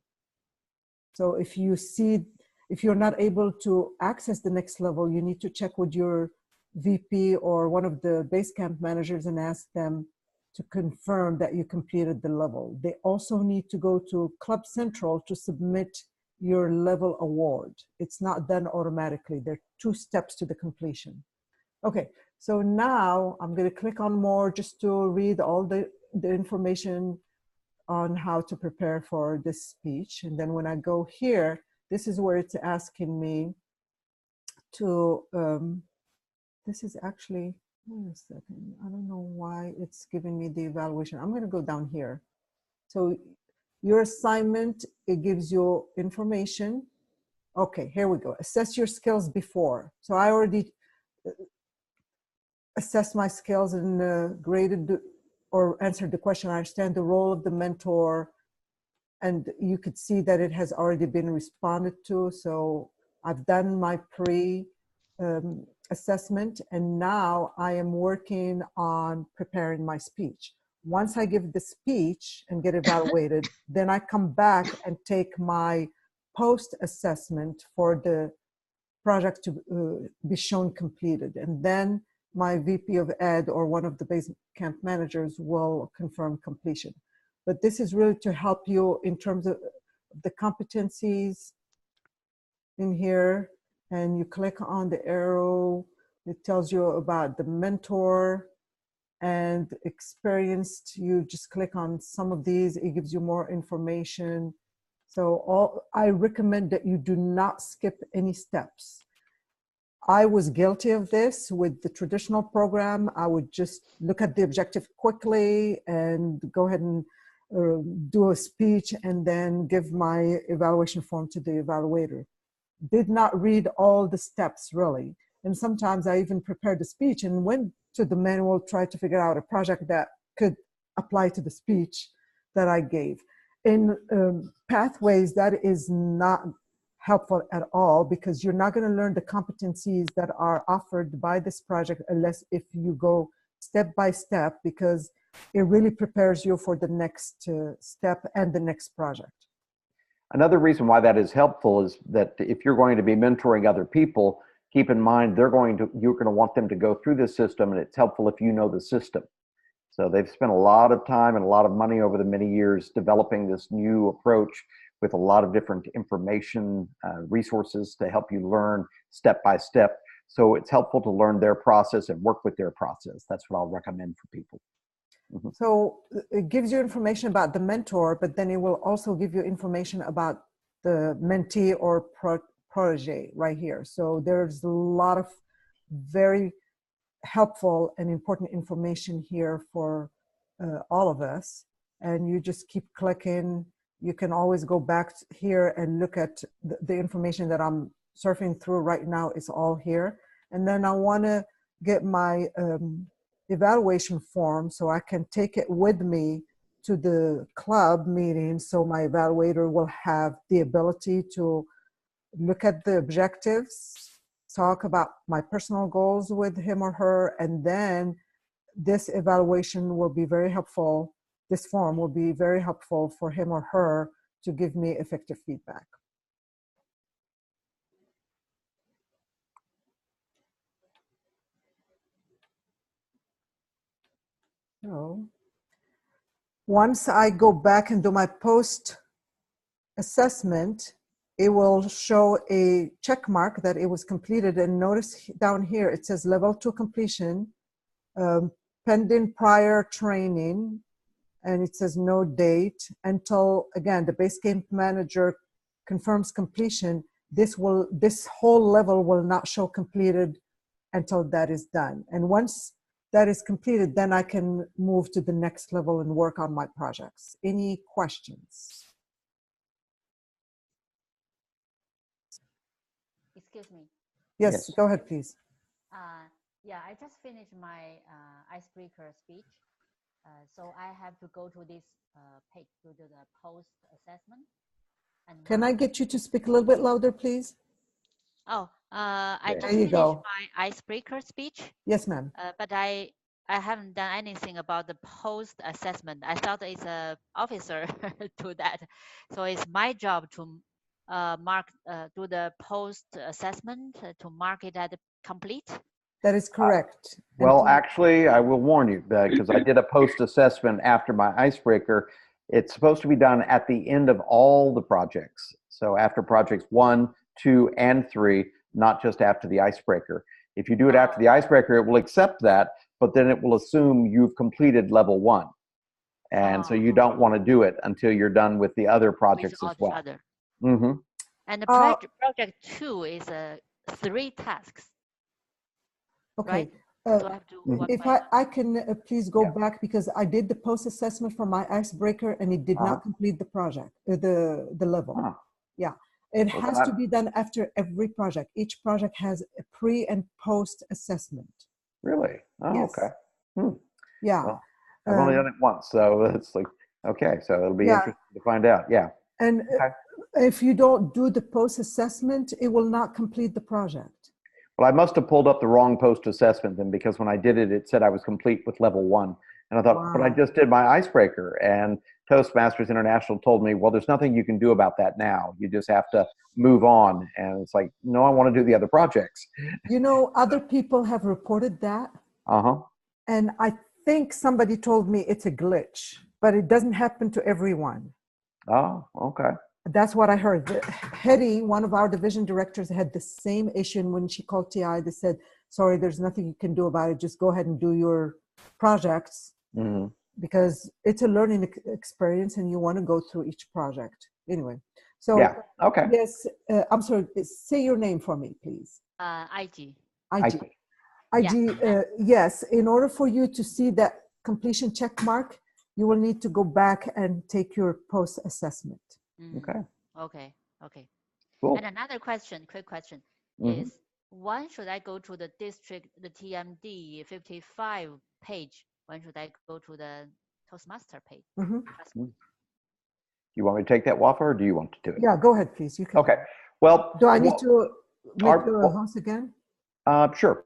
So if you're not able to access the next level, you need to check with your VP or one of the base camp managers and ask them to confirm that you completed the level. They also need to go to Club Central to submit your level award. It's not done automatically. There are 2 steps to the completion. Okay, so now I'm going to click on more just to read all the information on how to prepare for this speech. And then when I go here, this is where it's asking me to, this is actually, wait a second, I don't know why it's giving me the evaluation. I'm going to go down here. So your assignment, it gives you information. Okay, here we go. Assess your skills before. So I already assessed my skills and graded or answered the question. I understand the role of the mentor, and you could see that it has already been responded to. So I've done my pre-assessment, and now I am working on preparing my speech. Once I give the speech and get evaluated, then I come back and take my post-assessment for the project to be shown completed. And then my VP of Ed or one of the base camp managers will confirm completion. But this is really to help you in terms of the competencies in here. And you click on the arrow, it tells you about the mentor and experienced. You just click on some of these, it gives you more information. So I recommend that you do not skip any steps. I was guilty of this with the traditional program. I would just look at the objective quickly and go ahead and do a speech and then give my evaluation form to the evaluator. Did not read all the steps really. And sometimes I even prepared the speech and went to the manual, tried to figure out a project that could apply to the speech that I gave. In Pathways, that is not helpful at all, because you're not going to learn the competencies that are offered by this project unless if you go step by step, because it really prepares you for the next step and the next project. Another reason why that is helpful is that if you're going to be mentoring other people, keep in mind you're going to want them to go through this system, and it's helpful if you know the system. So they've spent a lot of time and a lot of money over the many years developing this new approach with a lot of different information resources to help you learn step by step. So it's helpful to learn their process and work with their process. That's what I'll recommend for people. Mm-hmm. So it gives you information about the mentor, but then it will also give you information about the mentee or protege right here. So there's a lot of very helpful and important information here for all of us. And you just keep clicking. You can always go back here and look at the information that I'm surfing through right now. Is all here. And then I want to get my evaluation form so I can take it with me to the club meeting, so my evaluator will have the ability to look at the objectives, talk about my personal goals with him or her, and then this evaluation will be very helpful. This form will be very helpful for him or her to give me effective feedback. So once I go back and do my post assessment, it will show a check mark that it was completed. And notice down here, it says level 2 completion, pending prior training, and it says no date until, again, the base camp manager confirms completion. This whole level will not show completed until that is done. And once that is completed, then I can move to the next level and work on my projects. Any questions? Excuse me. Yes, go ahead, please. Yeah, I just finished my icebreaker speech. So I have to go to this page to do the post assessment. And Can I get you to speak a little bit louder, please? Oh, I There just you finished go. my icebreaker speech, Yes, ma'am. but I haven't done anything about the post assessment. I thought it's a officer do that, so it's my job to do the post assessment to mark it as complete. That is correct. And Well, please- actually, I will warn you because I did a post assessment after my icebreaker. It's supposed to be done at the end of all the projects. So after projects 1, 2, and 3, not just after the icebreaker. If you do it after the icebreaker, it will accept that, but then it will assume you've completed level 1. And so you don't want to do it until you're done with the other projects With all as the well. other. Mm-hmm. And the Uh, project 2 is 3 tasks, okay. right? Uh, So I have to one If by I can please go Yeah. back, because I did the post assessment for my icebreaker and it did Uh-huh. not complete the project, the level. Huh. Yeah, it Well, has that- to be done after every project. Each project has a pre and post assessment. Really? Oh, Yes. okay. Hmm. Yeah. Well, I've only done it once, so it's like, okay, so it'll be Yeah. interesting to find out. Yeah. And Okay. if you don't do the post assessment, it will not complete the project. Well, I must have pulled up the wrong post assessment then, because when I did it, it said I was complete with level 1. And I thought, but I Wow. just did my icebreaker. And Toastmasters International told me, well, there's nothing you can do about that now. You just have to move on. And it's like, no, I want to do the other projects. You know, other people have reported that. Uh-huh. And I think somebody told me it's a glitch, but it doesn't happen to everyone. Oh, okay. That's what I heard. Hetty, one of our division directors, had the same issue. And when she called TI, they said, sorry, there's nothing you can do about it. Just go ahead and do your projects, Mm-hmm. because it's a learning experience and you want to go through each project. Anyway, so Yeah. Okay. yes, I'm sorry, say your name for me, please. IG. IG. I- IG, yes, in order for you to see that completion check mark, you will need to go back and take your post assessment. Okay. Okay. Okay. Cool. And another question, quick question, Mhm. is when should I go to the district, the TMD 55 page? When should I go to the Toastmaster page? Mhm. You want me to take that, Wafa, or do you want to do it? Yeah, go ahead, please. You can. Okay. Well, Do I need to make our- you a well- host again? Sure.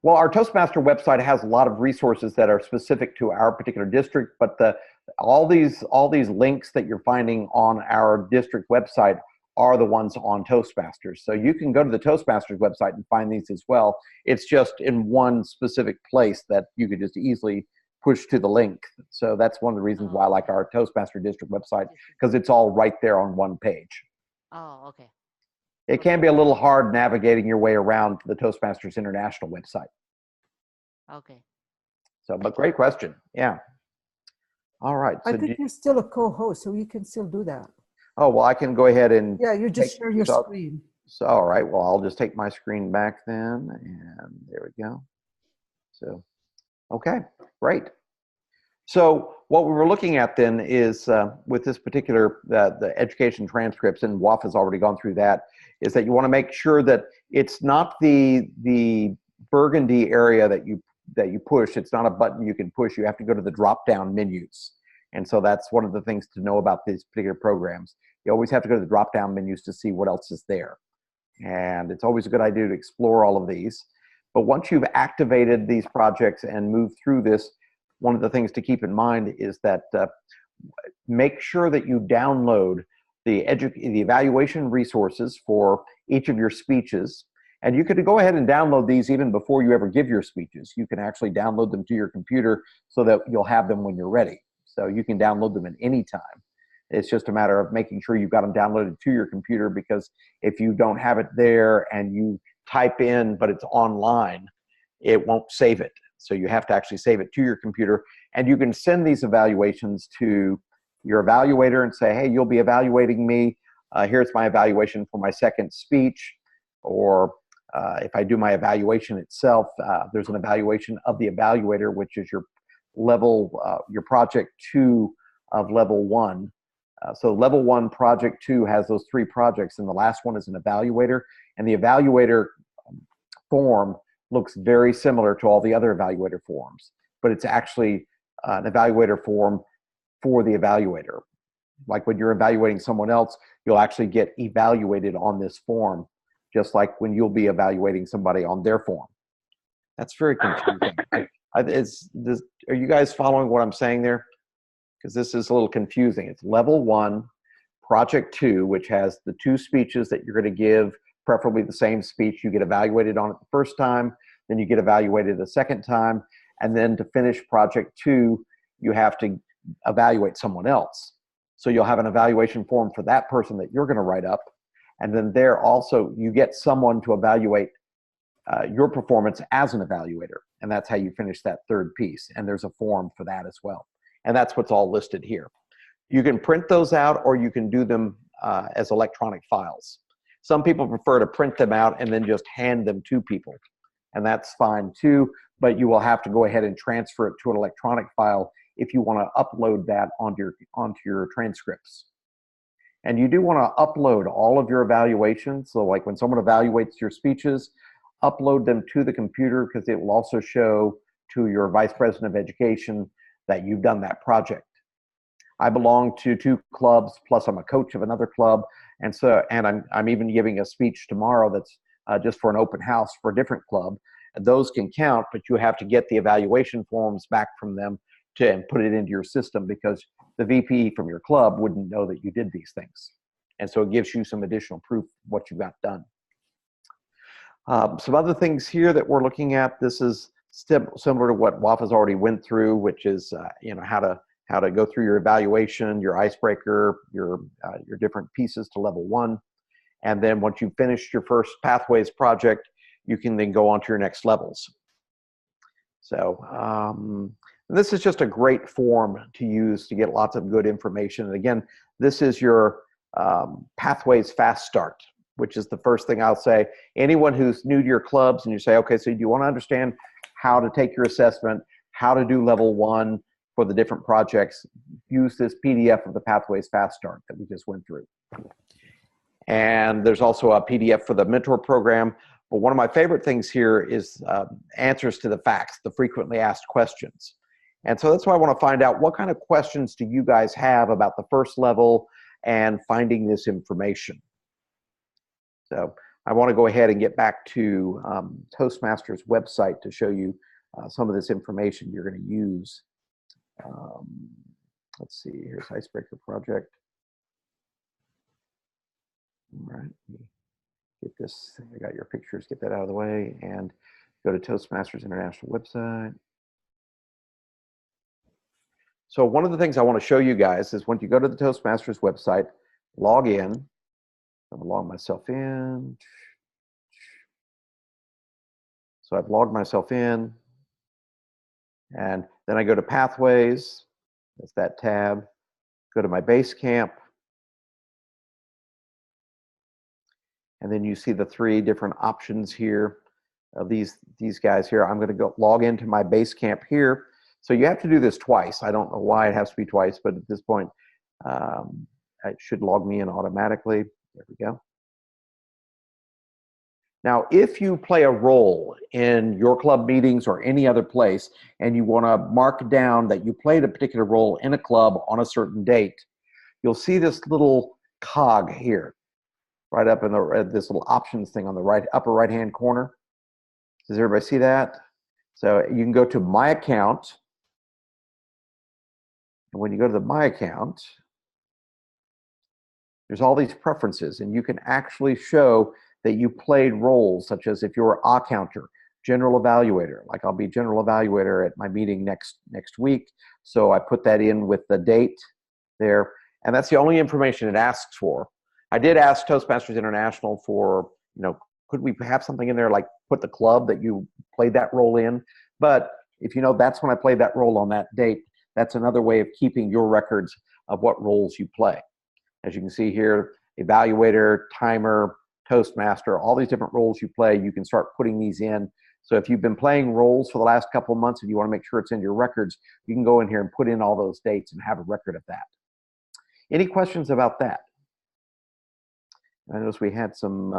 Well, our Toastmaster website has a lot of resources that are specific to our particular district, but all these links that you're finding on our district website are the ones on Toastmasters. So you can go to the Toastmasters website and find these as well. It's just in one specific place that you could just easily push to the link. So that's one of the reasons why I like our Toastmaster district website, because it's all right there on one page. Oh, okay. It can be a little hard navigating your way around the Toastmasters International website. Okay. So, but great question. Yeah. All right. I So think you're still a co-host, so you can still do that. oh, well, I can go ahead and, Yeah, you just share your so- screen. so, all right. Well, I'll just take my screen back then. And there we go. So, okay, great. So what we were looking at then is with this particular, the education transcripts, and WAF has already gone through that, is that you want to make sure that it's not the burgundy area that you push. It's not a button you can push. You have to go to the drop-down menus. And so that's one of the things to know about these particular programs. You always have to go to the drop-down menus to see what else is there. And it's always a good idea to explore all of these. But once you've activated these projects and moved through this, one of the things to keep in mind is that make sure that you download the evaluation resources for each of your speeches. And you could go ahead and download these even before you ever give your speeches. You can actually download them to your computer so that you'll have them when you're ready. So you can download them at any time. It's just a matter of making sure you've got them downloaded to your computer, because if you don't have it there and you type in, but it's online, it won't save it. So you have to actually save it to your computer. And you can send these evaluations to your evaluator and say, hey, you'll be evaluating me. Here's my evaluation for my second speech. Or if I do my evaluation itself, there's an evaluation of the evaluator, which is your level, your project 2 of level 1. So level 1, project 2 has those 3 projects, and the last one is an evaluator. And the evaluator form looks very similar to all the other evaluator forms, but it's actually an evaluator form for the evaluator. Like when you're evaluating someone else, you'll actually get evaluated on this form, just like when you'll be evaluating somebody on their form. That's very confusing. Are you guys following what I'm saying there? Because this is a little confusing. It's level 1, project 2, which has the 2 speeches that you're going to give, preferably the same speech. You get evaluated on it the first time, then you get evaluated the second time, and then to finish project 2, you have to evaluate someone else. So you'll have an evaluation form for that person that you're going to write up, and then there also you get someone to evaluate your performance as an evaluator, and that's how you finish that 3rd piece. And there's a form for that as well, and that's what's all listed here. You can print those out, or you can do them as electronic files. Some people prefer to print them out and then just hand them to people, and that's fine too, but you will have to go ahead and transfer it to an electronic file if you want to upload that onto your transcripts. And you do want to upload all of your evaluations. So like when someone evaluates your speeches, upload them to the computer, because it will also show to your vice president of education that you've done that project. I belong to 2 clubs, plus I'm a coach of another club, and I'm even giving a speech tomorrow that's just for an open house for a different club. And those can count, but you have to get the evaluation forms back from them and put it into your system, because the VP from your club wouldn't know that you did these things. And so it gives you some additional proof of what you got done. Some other things here that we're looking at, this is similar to what Wafae's already went through, which is how to go through your evaluation, your icebreaker, your different pieces to level 1. And then once you've finished your first Pathways project, you can then go on to your next levels. So this is just a great form to use to get lots of good information. And again, this is your Pathways Fast Start, which is the first thing I'll say. Anyone who's new to your clubs and you say, okay, so do you want to understand how to take your assessment, how to do level 1 for the different projects, use this PDF of the Pathways Fast Start that we just went through. And there's also a PDF for the mentor program. But one of my favorite things here is answers to the facts, the frequently asked questions. And so that's why I want to find out, what kind of questions do you guys have about the first level and finding this information? So I want to go ahead and get back to Toastmasters website to show you some of this information you're going to use. Let's see, here's Icebreaker Project. All right, get this, I got your pictures, get that out of the way, and go to Toastmasters International website. So one of the things I want to show you guys is when you go to the Toastmasters website, log in. I'm going to log myself in. So I've logged myself in, and then I go to Pathways. That's that tab. Go to my Basecamp. And then you see the 3 different options here of these guys here. I'm going to go log into my Basecamp here. So you have to do this twice. I don't know why it has to be twice, but at this point, it should log me in automatically. There we go. Now, if you play a role in your club meetings or any other place, and you want to mark down that you played a particular role in a club on a certain date, you'll see this little cog here, right up in this little options thing on the upper right-hand corner. Does everybody see that? So you can go to My Account. And when you go to the My Account, there's all these preferences, and you can actually show that you played roles, such as if you're a counter, general evaluator, like I'll be general evaluator at my meeting next week. So I put that in with the date there, and that's the only information it asks for. I did ask Toastmasters International for, could we have something in there like put the club that you played that role in? But if that's when I played that role on that date, that's another way of keeping your records of what roles you play. As you can see here, evaluator, timer, Toastmaster, all these different roles you play, you can start putting these in. So if you've been playing roles for the last couple of months and you want to make sure it's in your records, you can go in here and put in all those dates and have a record of that. Any questions about that? I noticed we had some,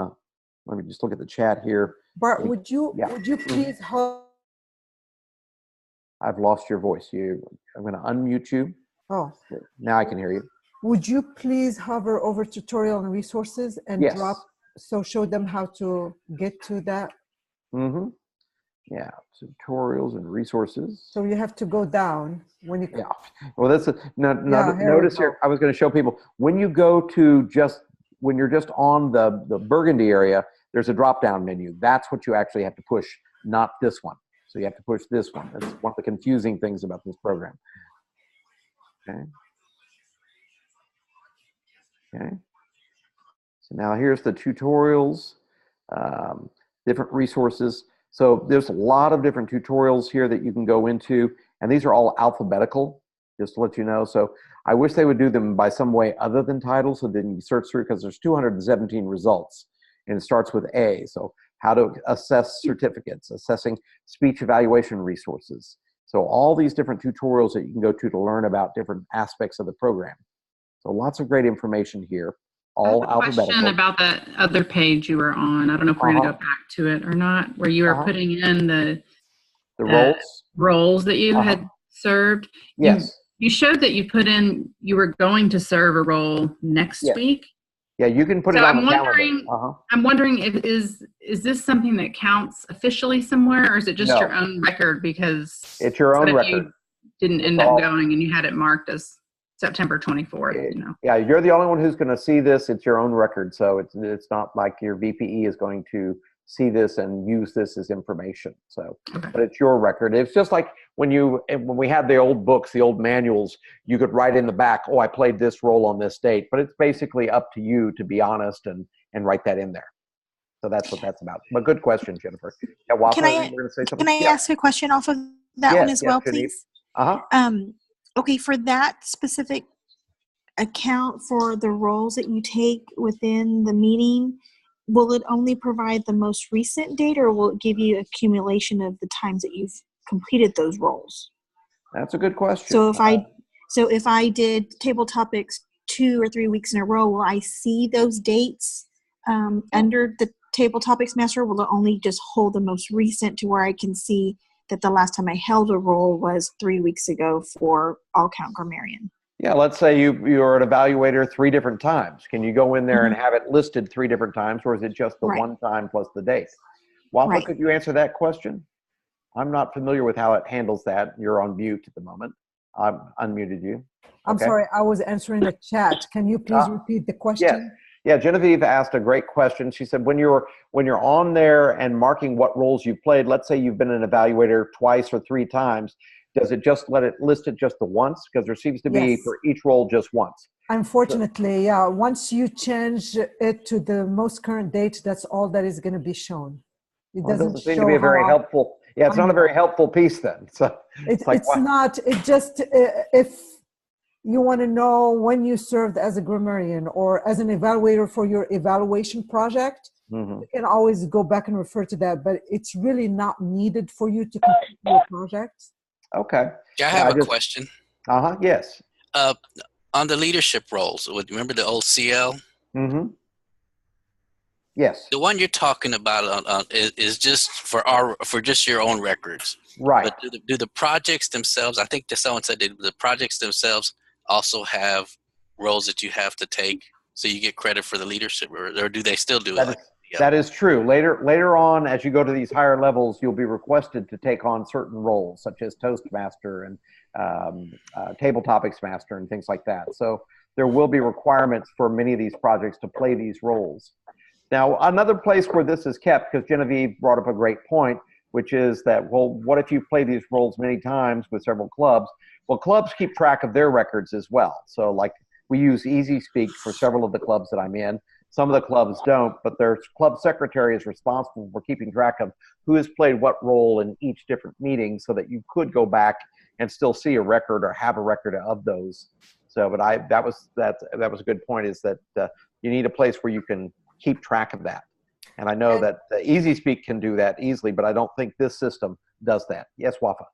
let me just look at the chat here. Bart, would you Yeah. please hold I've lost your voice. I'm going to unmute you. Oh, Now I can hear you. would you please hover over tutorial and resources and Yes. drop, so show them how to get to that? Mm-hmm. Yeah, tutorials and resources. So you have to go down when you. Yeah. Well, that's Yeah, notice here. I was going to show people when you go to when you're just on the burgundy area, there's a drop down menu. That's what you actually have to push, not this one. So you have to push this one. That's one of the confusing things about this program. Okay. Okay. So now here's the tutorials, different resources. So there's a lot of different tutorials here that you can go into, and these are all alphabetical, just to let you know. So I wish they would do them by some way other than title, so then you search through, because there's 217 results, and it starts with A. So how to assess certificates, assessing speech evaluation resources. So all these different tutorials that you can go to learn about different aspects of the program. So lots of great information here. All I have a alphabetical. question about that other page you were on. I don't know if we're going to go back to it or not, where you were putting in the roles? Roles that you had served. Yes. You showed that you put in, you were going to serve a role next week. Yeah, you can put it on the calendar. I'm wondering if is this something that counts officially somewhere, or is it just your own record? Because it's your own record. You didn't end up going and you had it marked as September 24th. Yeah, you're the only one who's going to see this. It's your own record, so it's not like your VPE is going to see this and use this as information. So, but it's your record. It's just like when we had the old books, the old manuals, you could write in the back, oh, I played this role on this date. But it's basically up to you to be honest and write that in there. So that's what that's about. But good question, Jennifer. Yeah, Wafae, can I, you were going to say something? Can I ask a question off of that one as well, Janine. please? Okay, for that specific account for the roles that you take within the meeting, will it only provide the most recent data, or will it give you accumulation of the times that you've completed those roles? That's a good question. So if I did table topics 2 or 3 weeks in a row, will I see those dates under the table topics master? Will it only just hold the most recent to where I can see that the last time I held a role was 3 weeks ago for all count grammarian? Yeah, let's say you're an evaluator 3 different times. Can you go in there and have it listed 3 different times, or is it just the one time plus the date? Wafa, could you answer that question? I'm not familiar with how it handles that. You're on mute at the moment. I've unmuted you. I'm sorry, I was answering the chat. Can you please repeat the question? Yes. Yeah, Genevieve asked a great question. She said, when you're on there and marking what roles you've played, let's say you've been an evaluator twice or 3 times, does it just let it list it just the once? Because there seems to be for each role just once. Unfortunately, yeah. Once you change it to the most current date, that's all that is going to be shown. It doesn't seem to be a very helpful. Yeah, it's not a very helpful piece then. So it's not. It just if you want to know when you served as a grammarian or as an evaluator for your evaluation project, you can always go back and refer to that. But it's really not needed for you to complete your project. Okay. Yeah, I have a question. Yes. On the leadership roles, remember the old CL? Yes. The one you're talking about is just for just your own records, right? But do the projects themselves? I think that someone said the projects themselves also have roles that you have to take, so you get credit for the leadership, or do they still do it? That is true. Later on, as you go to these higher levels, you'll be requested to take on certain roles, such as Toastmaster and Table Topics Master and things like that. So there will be requirements for many of these projects to play these roles. Now, another place where this is kept, because Genevieve brought up a great point, which is that, well, what if you play these roles many times with several clubs? Well, clubs keep track of their records as well. So like we use Easy Speak for several of the clubs that I'm in. Some of the clubs don't, but their club secretary is responsible for keeping track of who has played what role in each different meeting, so that you could go back and still see a record or have a record of those. So, but that was a good point, is that you need a place where you can keep track of that. And I know that Easy Speak can do that easily, but I don't think this system does that. Yes, Wafa.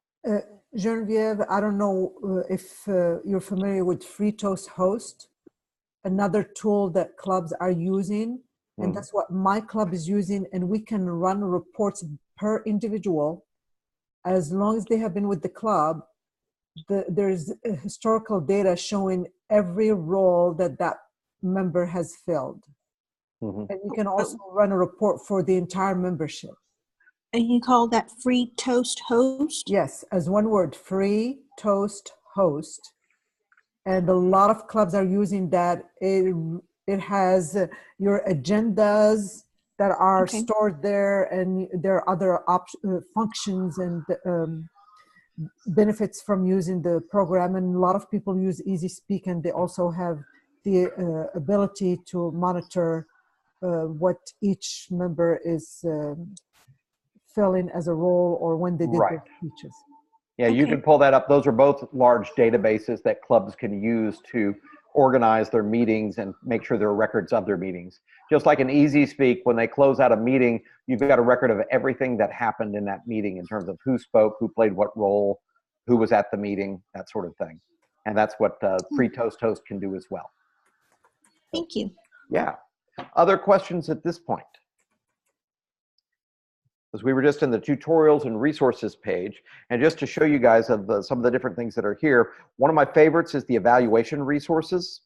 Genevieve, I don't know if you're familiar with FreeToast Host, another tool that clubs are using, and that's what my club is using, and we can run reports per individual as long as they have been with the club, there's historical data showing every role that that member has filled. Mhm. And you can also run a report for the entire membership. And you call that free toast host? Yes, as one word, free toast host. And a lot of clubs are using that. It has your agendas that are Okay. stored there, and there are other functions and benefits from using the program. And a lot of people use Easy Speak, and they also have the ability to monitor what each member is filling as a role or when they did Right. their speeches. Yeah, you Okay. can pull that up. Those are both large databases that clubs can use to organize their meetings and make sure there are records of their meetings. Just like in Easy Speak, when they close out a meeting, you've got a record of everything that happened in that meeting in terms of who spoke, who played what role, who was at the meeting, that sort of thing. And that's what Free Toast Host can do as well. Thank you. Yeah. Other questions at this point? Because we were just in the tutorials and resources page, and just to show you guys of some of the different things that are here, one of my favorites is the evaluation resources.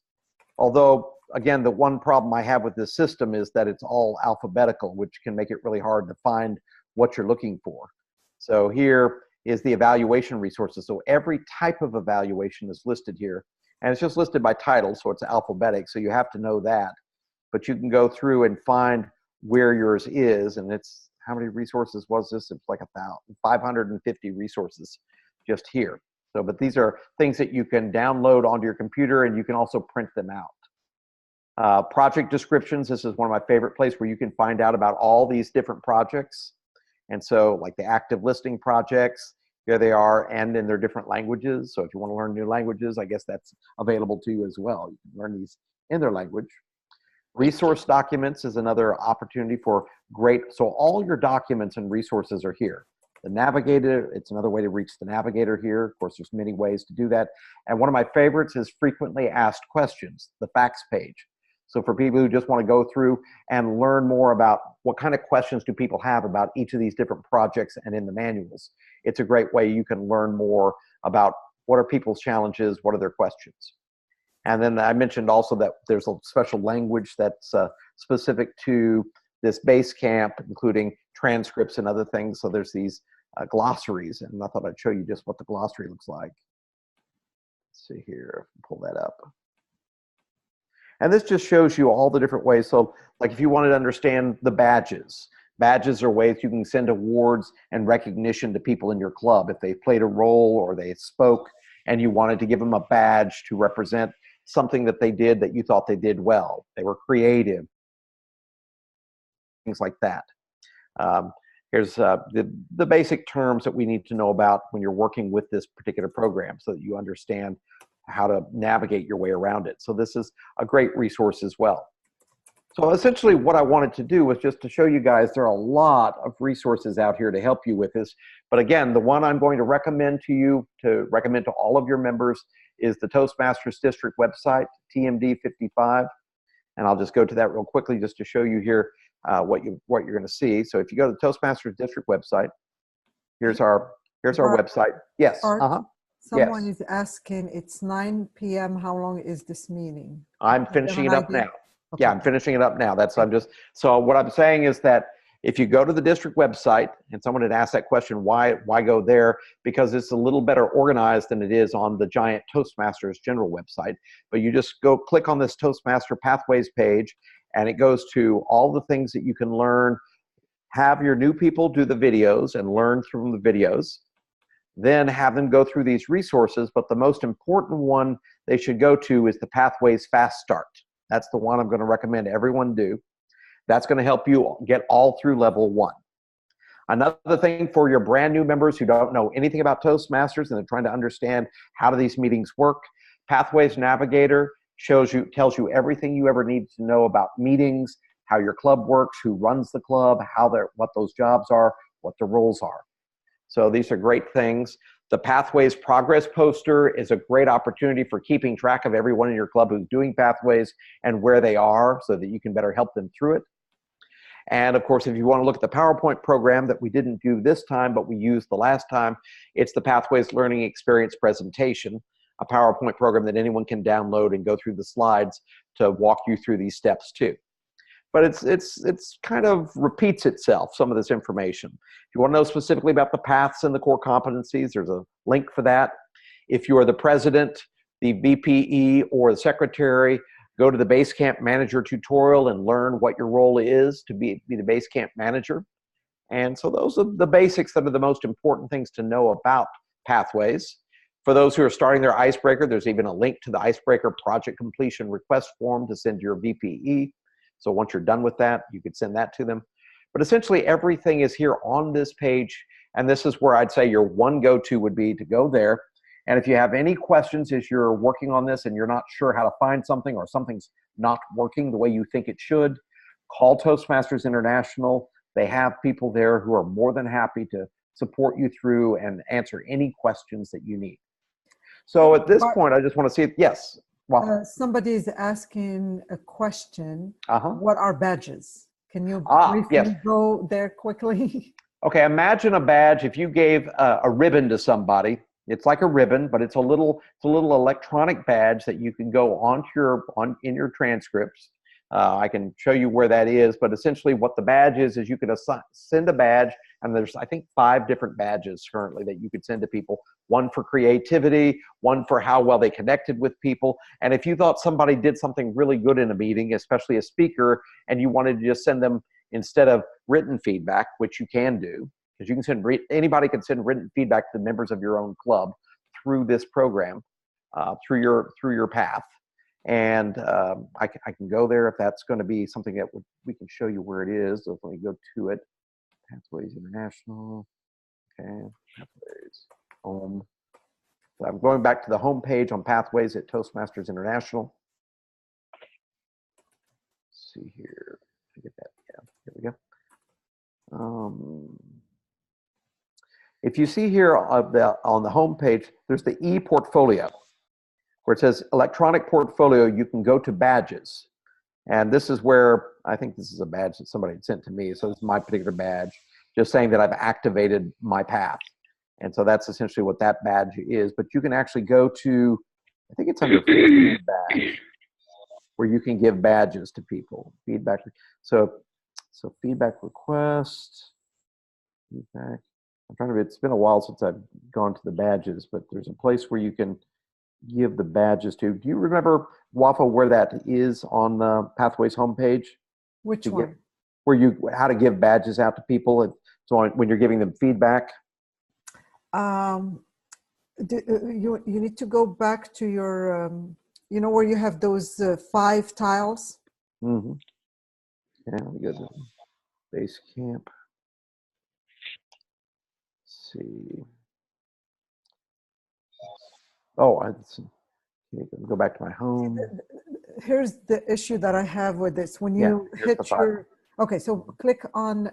Although, again, the one problem I have with this system is that it's all alphabetical, which can make it really hard to find what you're looking for. So here is the evaluation resources. So every type of evaluation is listed here, and it's just listed by title, so it's alphabetic, so you have to know that. But you can go through and find where yours is, and it's, how many resources was this? It's like 550 resources just here. So, but these are things that you can download onto your computer, and you can also print them out. Project descriptions, this is one of my favorite places where you can find out about all these different projects. And so like the active listing projects, here they are, and in their different languages. So if you want to learn new languages, I guess that's available to you as well. You can learn these in their language. Resource documents is another opportunity for great, so all your documents and resources are here. The Navigator, it's another way to reach the Navigator here. Of course, there's many ways to do that. And one of my favorites is frequently asked questions, the facts page. So for people who just want to go through and learn more about what kind of questions do people have about each of these different projects and in the manuals, it's a great way you can learn more about what are people's challenges, what are their questions. And then I mentioned also that there's a special language that's specific to this base camp, including transcripts and other things. So there's these glossaries, and I thought I'd show you just what the glossary looks like. Let's see here, pull that up. And this just shows you all the different ways. So like if you wanted to understand the badges, badges are ways you can send awards and recognition to people in your club. If they played a role or they spoke and you wanted to give them a badge to represent something that they did that you thought they did well. They were creative, things like that. Here's the basic terms that we need to know about when you're working with this particular program so that you understand how to navigate your way around it. So this is a great resource as well. So essentially what I wanted to do was just to show you guys there are a lot of resources out here to help you with this. But again, the one I'm going to recommend to you, to recommend to all of your members, is the Toastmasters District website, TMD55. And I'll just go to that real quickly just to show you here what you're going to see. So if you go to the Toastmasters District website, here's our website. Yes. Bart, someone Yes. is asking, it's 9 p.m. How long is this meeting? I'm finishing it up now. Okay. Yeah, I'm finishing it up now. So what I'm saying is that if you go to the district website, and someone had asked that question, why go there? Because it's a little better organized than it is on the giant Toastmasters general website. But you just go click on this Toastmaster Pathways page, and it goes to all the things that you can learn. Have your new people do the videos and learn from the videos. Then have them go through these resources. But the most important one they should go to is the Pathways Fast Start. That's the one I'm going to recommend everyone do. That's going to help you get all through level 1. Another thing for your brand new members who don't know anything about Toastmasters and they're trying to understand how do these meetings work, Pathways Navigator tells you everything you ever need to know about meetings, how your club works, who runs the club, what those jobs are, what the roles are. So these are great things. The Pathways Progress Poster is a great opportunity for keeping track of everyone in your club who's doing Pathways and where they are so that you can better help them through it. And of course, if you want to look at the PowerPoint program that we didn't do this time, but we used the last time, it's the Pathways Learning Experience presentation, a PowerPoint program that anyone can download and go through the slides to walk you through these steps too. But it's kind of repeats itself, some of this information. If you want to know specifically about the paths and the core competencies, there's a link for that. If you are the president, the VPE, or the secretary, go to the Basecamp Manager tutorial and learn what your role is to be the Basecamp Manager. And so those are the basics that are the most important things to know about Pathways. For those who are starting their icebreaker, there's even a link to the icebreaker project completion request form to send to your VPE. So once you're done with that, you could send that to them. But essentially everything is here on this page. And this is where I'd say your one go-to would be to go there. And if you have any questions as you're working on this and you're not sure how to find something or something's not working the way you think it should, call Toastmasters International. They have people there who are more than happy to support you through and answer any questions that you need. So at this point, I just want to see, yes. Somebody is asking a question. Uh-huh. What are badges? Can you briefly go there quickly? Okay, imagine a badge. If you gave a ribbon to somebody, it's like a ribbon, but it's a little electronic badge that you can go in your transcripts. I can show you where that is, but essentially what the badge is you could send a badge, and there's, I think, 5 different badges currently that you could send to people. One for creativity, one for how well they connected with people. And if you thought somebody did something really good in a meeting, especially a speaker, and you wanted to just send them, instead of written feedback, which you can do, because you can send, anybody can send written feedback to the members of your own club through this program, through your path. And I can go there if that's going to be something that we can show you where it is. So let me go to it. Pathways International. Okay, Pathways Home. So I'm going back to the home page on Pathways at Toastmasters International. Let's see here. Get that. Yeah, here we go. If you see here on the home page, there's the e-portfolio, where it says electronic portfolio. You can go to badges. And this is where, I think this is a badge that somebody had sent to me. So this is my particular badge, just saying that I've activated my path. And so that's essentially what that badge is. But you can actually go to, I think it's under badge, where you can give badges to people. Feedback. So feedback request, feedback. I'm trying to, it's been a while since I've gone to the badges, but there's a place where you can give the badges to. Do you remember, Wafae, where that is on the Pathways homepage? Which one? How to give badges out to people so when you're giving them feedback? You need to go back to your, where you have those 5 tiles? Mm-hmm. Yeah, let me go to Basecamp. Let's see. Oh, go back to my home. Here's the issue that I have with this. When you hit your, okay, so click on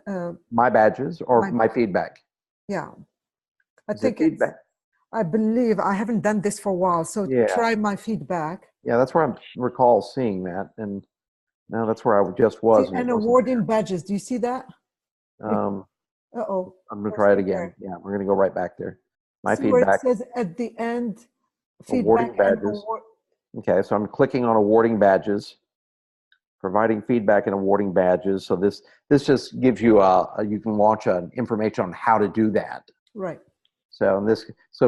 my badges or my feedback. Yeah, I think it's, I believe I haven't done this for a while, so try my feedback. Yeah, that's where I recall seeing that, and now that's where I just was. And awarding badges. Do you see that? Uh-oh. I'm gonna try it again. Yeah, we're gonna go right back there. My feedback. Where it says at the end, awarding badges. Okay, so I'm clicking on awarding badges, providing feedback and awarding badges. So this just gives you you can launch information on how to do that. Right. So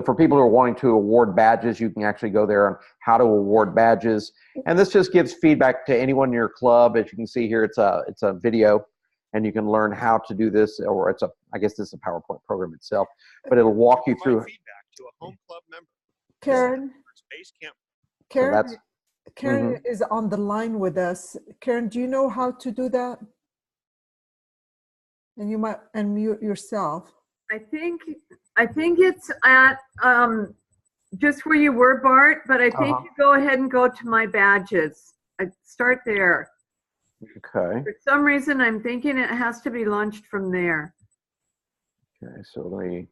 for people who are wanting to award badges, you can actually go there on how to award badges. And this just gives feedback to anyone in your club. As you can see here, it's a video, and you can learn how to do this, or I guess this is a PowerPoint program itself, but it'll walk you through. Feedback to a home club member. Karen. Basecamp. Karen is on the line with us. Karen, do you know how to do that? And you might unmute yourself. I think it's at just where you were, Bart, but I think you go ahead and go to my badges. I start there. Okay. For some reason, I'm thinking it has to be launched from there. Okay, so let me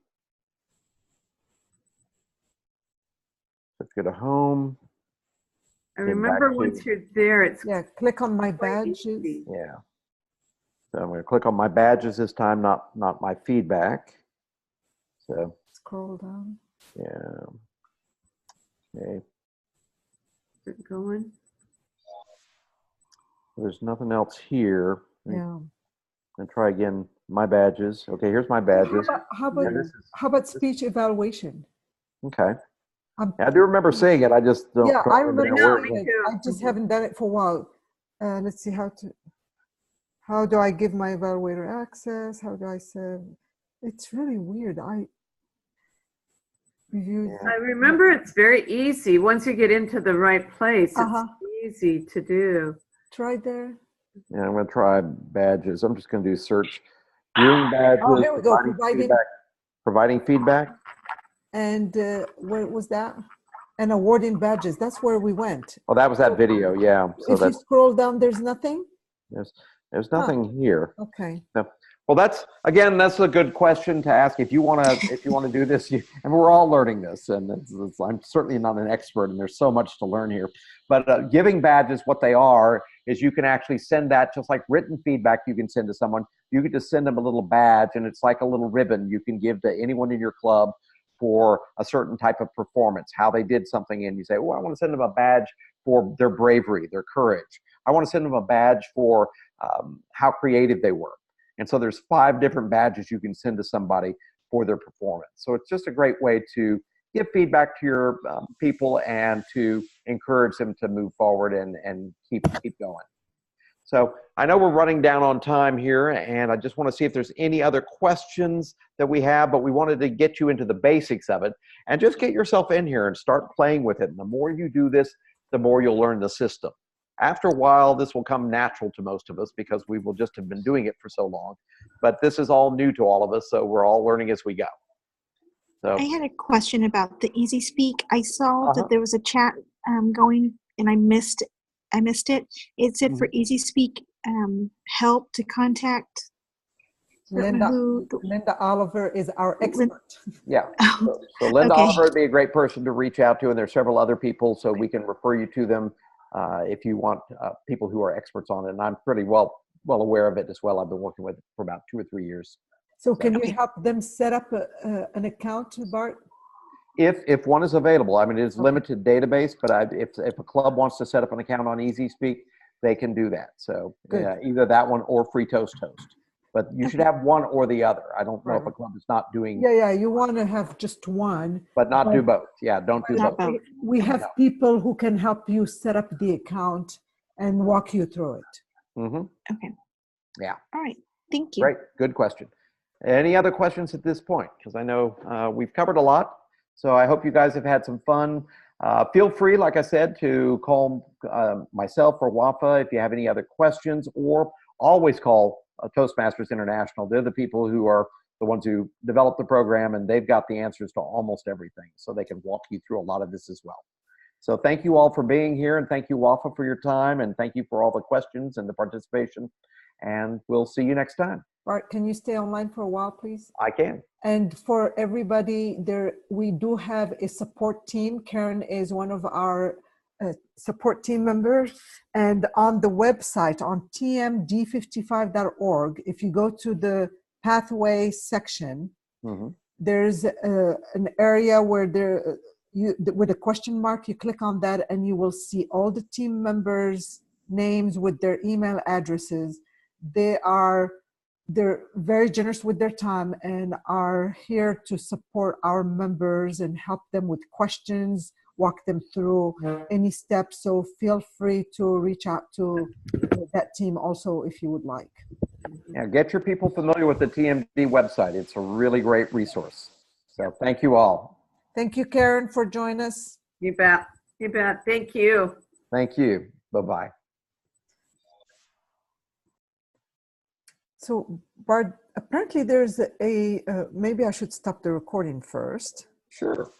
go to home. I remember once you're there, it's click on my badges. Yeah. So I'm going to click on my badges this time, not my feedback. So Scroll down. yeah. Okay. Is it going? There's nothing else here. Yeah. And try again. My badges. Okay, here's my badges. How about speech evaluation? Okay. Yeah, I do remember seeing it. I just don't. Yeah, I remember where seeing it. I just haven't done it for a while. Let's see how do I give my evaluator access? How do I say? It's really weird. I remember it's very easy. Once you get into the right place, it's easy to do. Try there. Yeah, I'm going to try badges. I'm just going to do search. Viewing badges. Oh, here we go. Providing feedback. And where was that? And awarding badges. That's where we went. Oh, that was that video. Yeah. So if you scroll down, there's nothing. There's nothing here. Okay. So, well, that's a good question to ask. If you want to do this, and we're all learning this, and I'm certainly not an expert, and there's so much to learn here. But giving badges, what they are, is you can actually send that just like written feedback you can send to someone. You can just send them a little badge, and it's like a little ribbon you can give to anyone in your club for a certain type of performance, how they did something, and you say, oh, I want to send them a badge for their bravery, their courage. I want to send them a badge for how creative they were. And so there's 5 different badges you can send to somebody for their performance. So it's just a great way to give feedback to your people and to encourage them to move forward and keep going. So I know we're running down on time here, and I just want to see if there's any other questions that we have, but we wanted to get you into the basics of it and just get yourself in here and start playing with it. And the more you do this, the more you'll learn the system. After a while, this will come natural to most of us because we will just have been doing it for so long. But this is all new to all of us, so we're all learning as we go. So I had a question about the Easy Speak. I saw that there was a chat going, and I missed it. It said for Easy Speak help to contact Linda Oliver is our expert. Yeah. So Linda Oliver would be a great person to reach out to, and there's several other people, so we can refer you to them if you want people who are experts on it. And I'm pretty well aware of it as well. I've been working with it for about 2 or 3 years. So can you help them set up an account, Bart? If one is available. I mean, it is limited database, but if a club wants to set up an account on Easy Speak, they can do that. So either that one or Free Toast Host. But you should have one or the other. I don't know if a club is not doing. Yeah. You want to have just one. But not do both. Yeah, don't do both. We have people who can help you set up the account and walk you through it. Okay. Yeah. All right. Thank you. Great. Good question. Any other questions at this point? Because I know we've covered a lot. So I hope you guys have had some fun. Feel free, like I said, to call myself or Wafae if you have any other questions, or always call Toastmasters International. They're the people who are the ones who developed the program, and they've got the answers to almost everything. So they can walk you through a lot of this as well. So thank you all for being here, and thank you, Wafae, for your time, and thank you for all the questions and the participation. And we'll see you next time. Bart, can you stay online for a while, please? I can. And for everybody there, we do have a support team. Karen is one of our support team members. And on the website, on tmd55.org, if you go to the pathway section, there's an area where with a question mark, you click on that and you will see all the team members' names with their email addresses. They're very generous with their time and are here to support our members and help them with questions, walk them through any steps. So feel free to reach out to that team also if you would like. Yeah, get your people familiar with the TMD website. It's a really great resource. So thank you all. Thank you, Karen, for joining us. You bet. You bet. Thank you. Thank you. Bye-bye. So, Bart, apparently there's maybe I should stop the recording first. Sure.